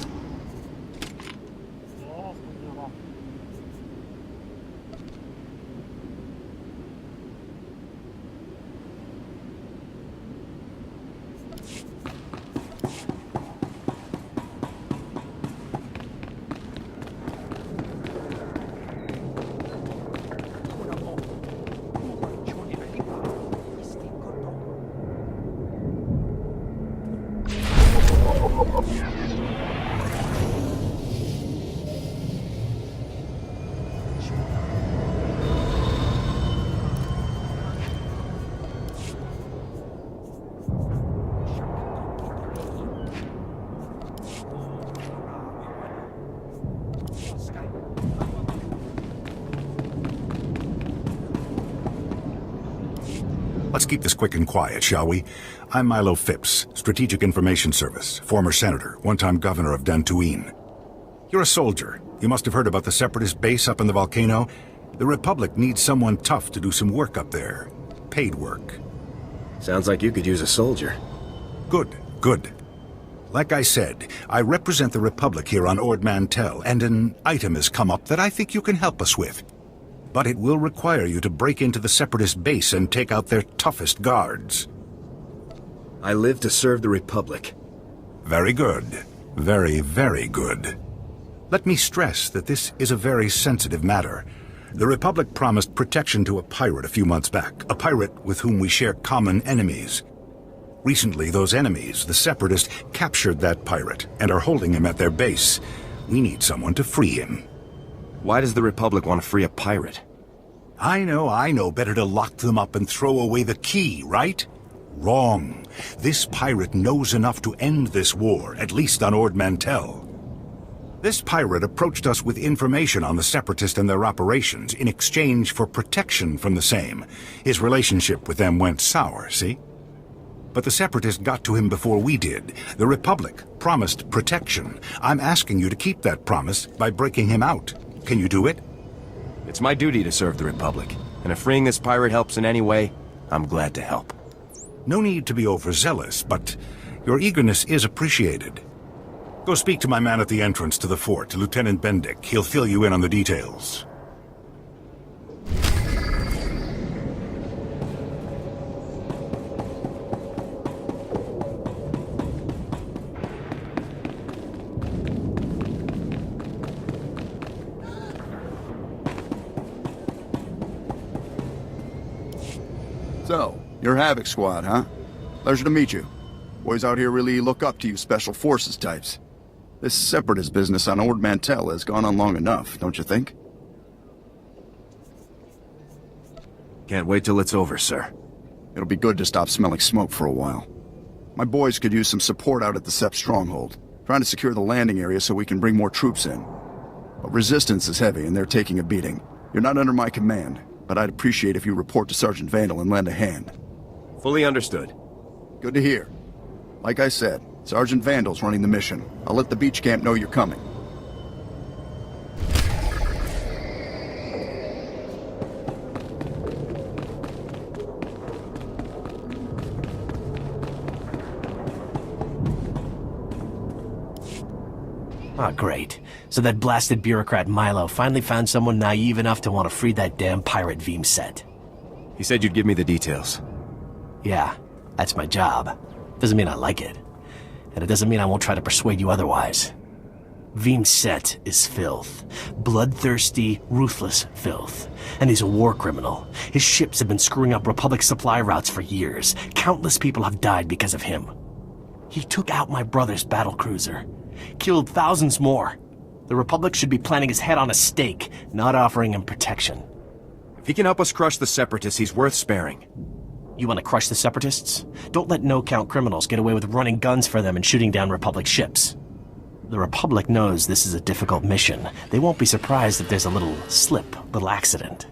Let's keep this quick and quiet, shall we? I'm Milo Phipps, Strategic Information Service, former senator, one-time governor of Dantooine. You're a soldier. You must have heard about the Separatist base up in the volcano. The Republic needs someone tough to do some work up there. Paid work. Sounds like you could use a soldier. Good, good. Like I said, I represent the Republic here on Ord Mantell, and an item has come up that I think you can help us with. But it will require you to break into the Separatist base and take out their toughest guards. I live to serve the Republic. Very good. Very, very good. Let me stress that this is a very sensitive matter. The Republic promised protection to a pirate a few months back, a pirate with whom we share common enemies. Recently, those enemies, the Separatists, captured that pirate and are holding him at their base. We need someone to free him. Why does the Republic want to free a pirate? I know. Better to lock them up and throw away the key, right? Wrong. This pirate knows enough to end this war, at least on Ord Mantell. This pirate approached us with information on the Separatists and their operations in exchange for protection from the same. His relationship with them went sour, see? But the Separatists got to him before we did. The Republic promised protection. I'm asking you to keep that promise by breaking him out. Can you do it? It's my duty to serve the Republic, and if freeing this pirate helps in any way, I'm glad to help. No need to be overzealous, but your eagerness is appreciated. Go speak to my man at the entrance to the fort, Lieutenant Bendick. He'll fill you in on the details. So, you're Havoc Squad, huh? Pleasure to meet you. Boys out here really look up to you Special Forces types. This Separatist business on Ord Mantell has gone on long enough, don't you think? Can't wait till it's over, sir. It'll be good to stop smelling smoke for a while. My boys could use some support out at the Sep stronghold, trying to secure the landing area so we can bring more troops in. But resistance is heavy and they're taking a beating. You're not under my command, but I'd appreciate if you report to Sergeant Vandal and lend a hand. Fully understood. Good to hear. Like I said, Sergeant Vandal's running the mission. I'll let the beach camp know you're coming. Ah, great. So that blasted bureaucrat Milo finally found someone naive enough to want to free that damn pirate Veemset. He said you'd give me the details. Yeah, that's my job. Doesn't mean I like it. And it doesn't mean I won't try to persuade you otherwise. Veemset is filth. Bloodthirsty, ruthless filth. And he's a war criminal. His ships have been screwing up Republic supply routes for years. Countless people have died because of him. He took out my brother's battlecruiser. Killed thousands more. The Republic should be planting his head on a stake, not offering him protection. If he can help us crush the Separatists, he's worth sparing. You want to crush the Separatists? Don't let no-count criminals get away with running guns for them and shooting down Republic ships. The Republic knows this is a difficult mission. They won't be surprised if there's a little slip, little accident.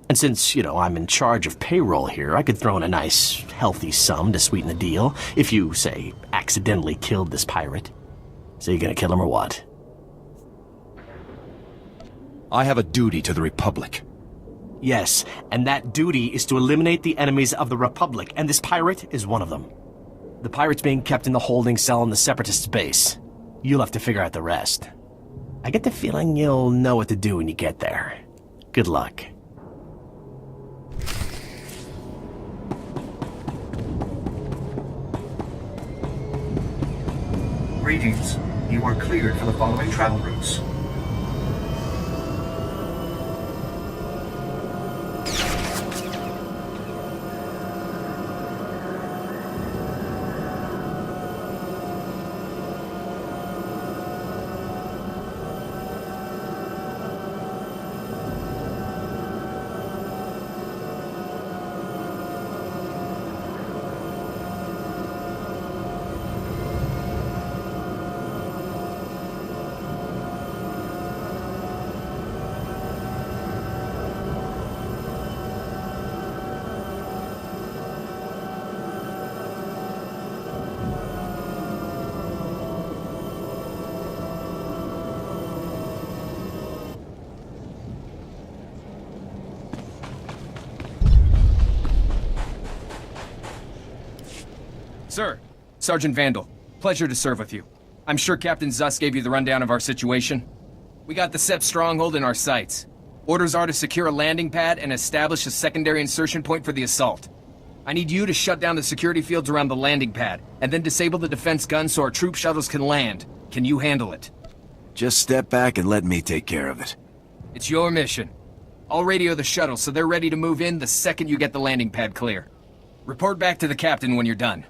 And since, I'm in charge of payroll here, I could throw in a nice, healthy sum to sweeten the deal if you, say, accidentally killed this pirate. So you gonna kill him or what? I have a duty to the Republic. Yes, and that duty is to eliminate the enemies of the Republic, and this pirate is one of them. The pirate's being kept in the holding cell in the Separatists' base. You'll have to figure out the rest. I get the feeling you'll know what to do when you get there. Good luck. Greetings. You are cleared for the following travel routes. Sir, Sergeant Vandal, pleasure to serve with you. I'm sure Captain Zuss gave you the rundown of our situation. We got the SEP stronghold in our sights. Orders are to secure a landing pad and establish a secondary insertion point for the assault. I need you to shut down the security fields around the landing pad, and then disable the defense guns so our troop shuttles can land. Can you handle it? Just step back and let me take care of it. It's your mission. I'll radio the shuttle so they're ready to move in the second you get the landing pad clear. Report back to the captain when you're done.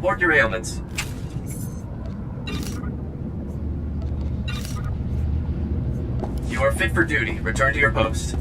Report your ailments. You are fit for duty. Return to your post.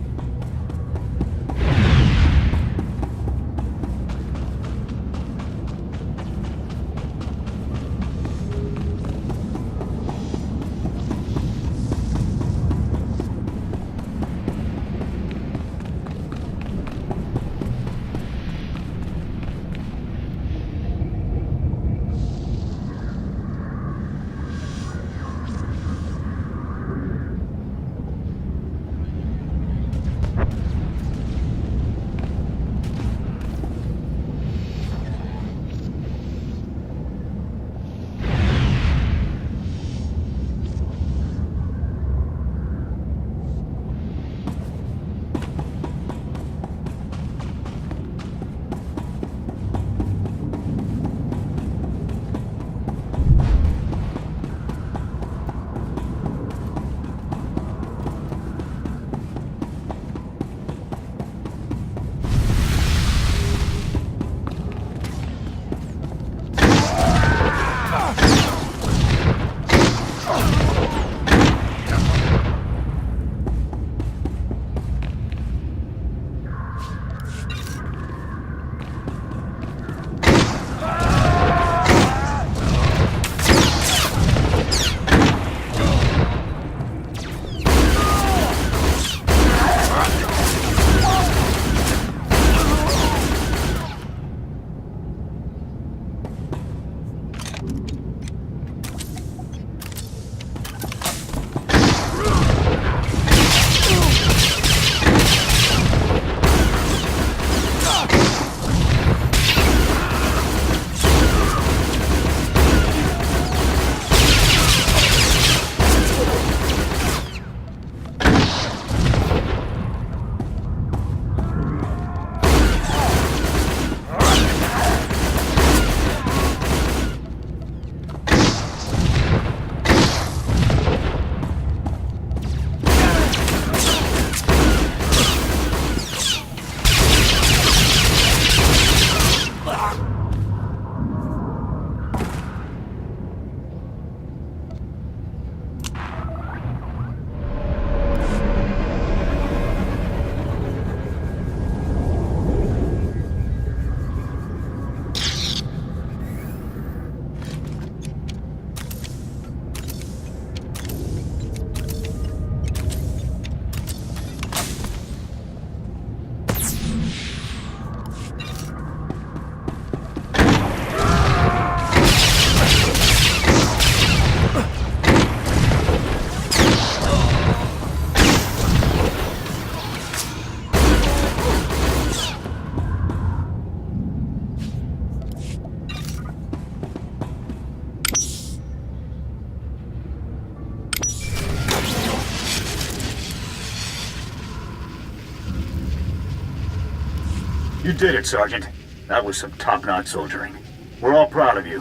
You did it, Sergeant. That was some top-notch soldiering. We're all proud of you.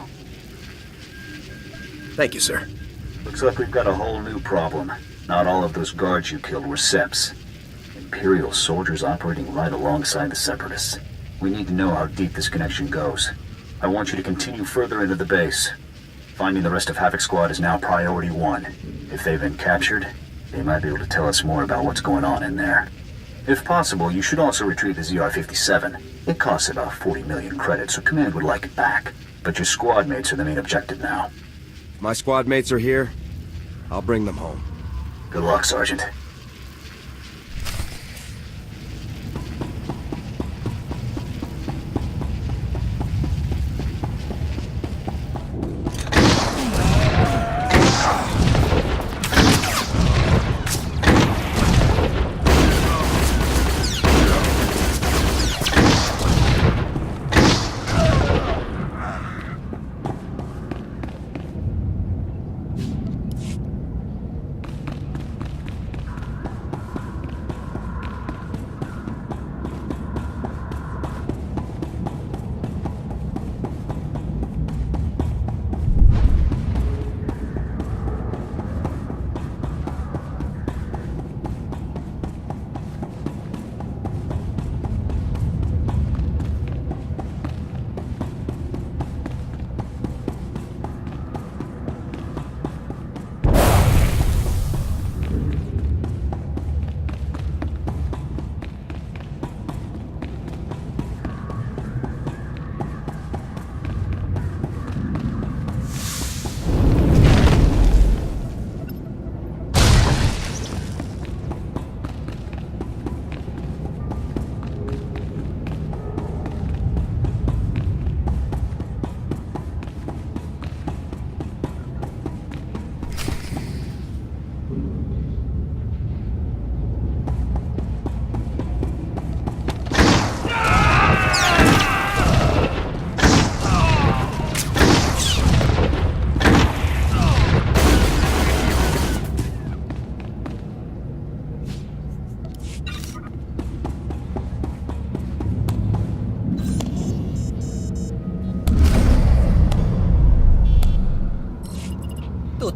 Thank you, sir. Looks like we've got a whole new problem. Not all of those guards you killed were Seps. Imperial soldiers operating right alongside the Separatists. We need to know how deep this connection goes. I want you to continue further into the base. Finding the rest of Havoc Squad is now priority 1. If they've been captured, they might be able to tell us more about what's going on in there. If possible, you should also retrieve the ZR-57. It costs about 40 million credits, so Command would like it back. But your squad mates are the main objective now. If my squad mates are here, I'll bring them home. Good luck, Sergeant.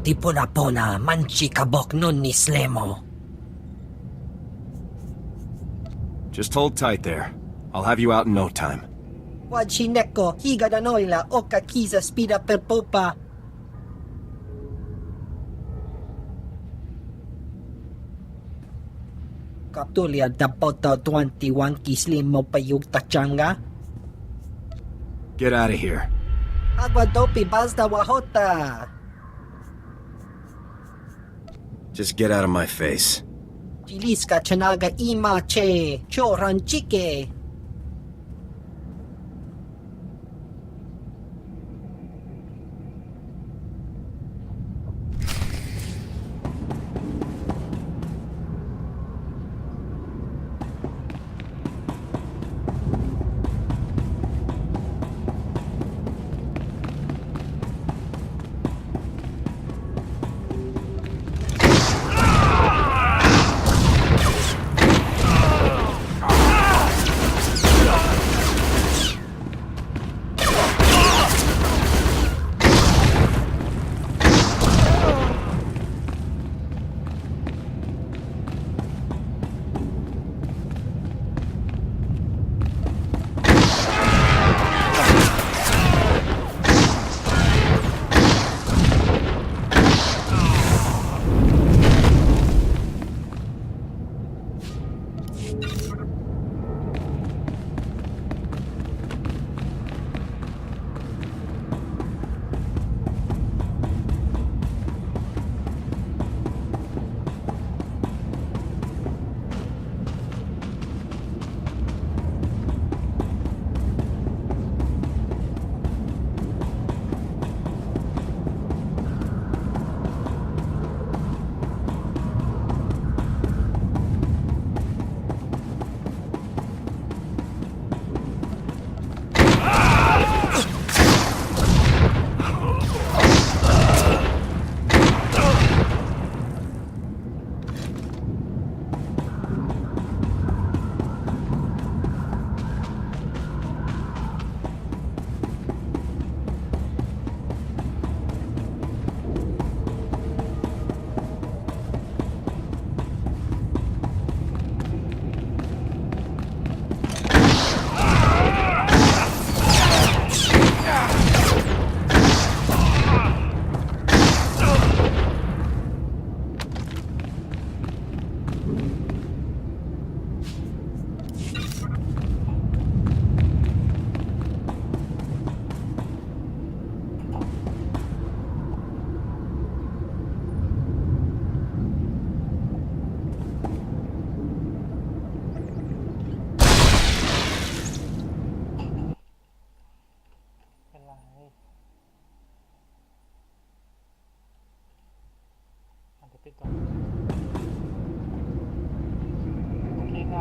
Tutti pona manchi kabok nun ni slemo. Just hold tight there. I'll have you out in no time. Wajineko higa da noila oka kiza spida per popa. Kaptulia da poto 21 kislimo payug tachanga. Get out of here. Agua dopi bazda wahota. Just get out of my face. Chiliska chanaga ima che choran chike.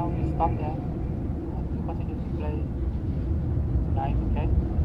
now we stop there. We continue to play tonight, okay?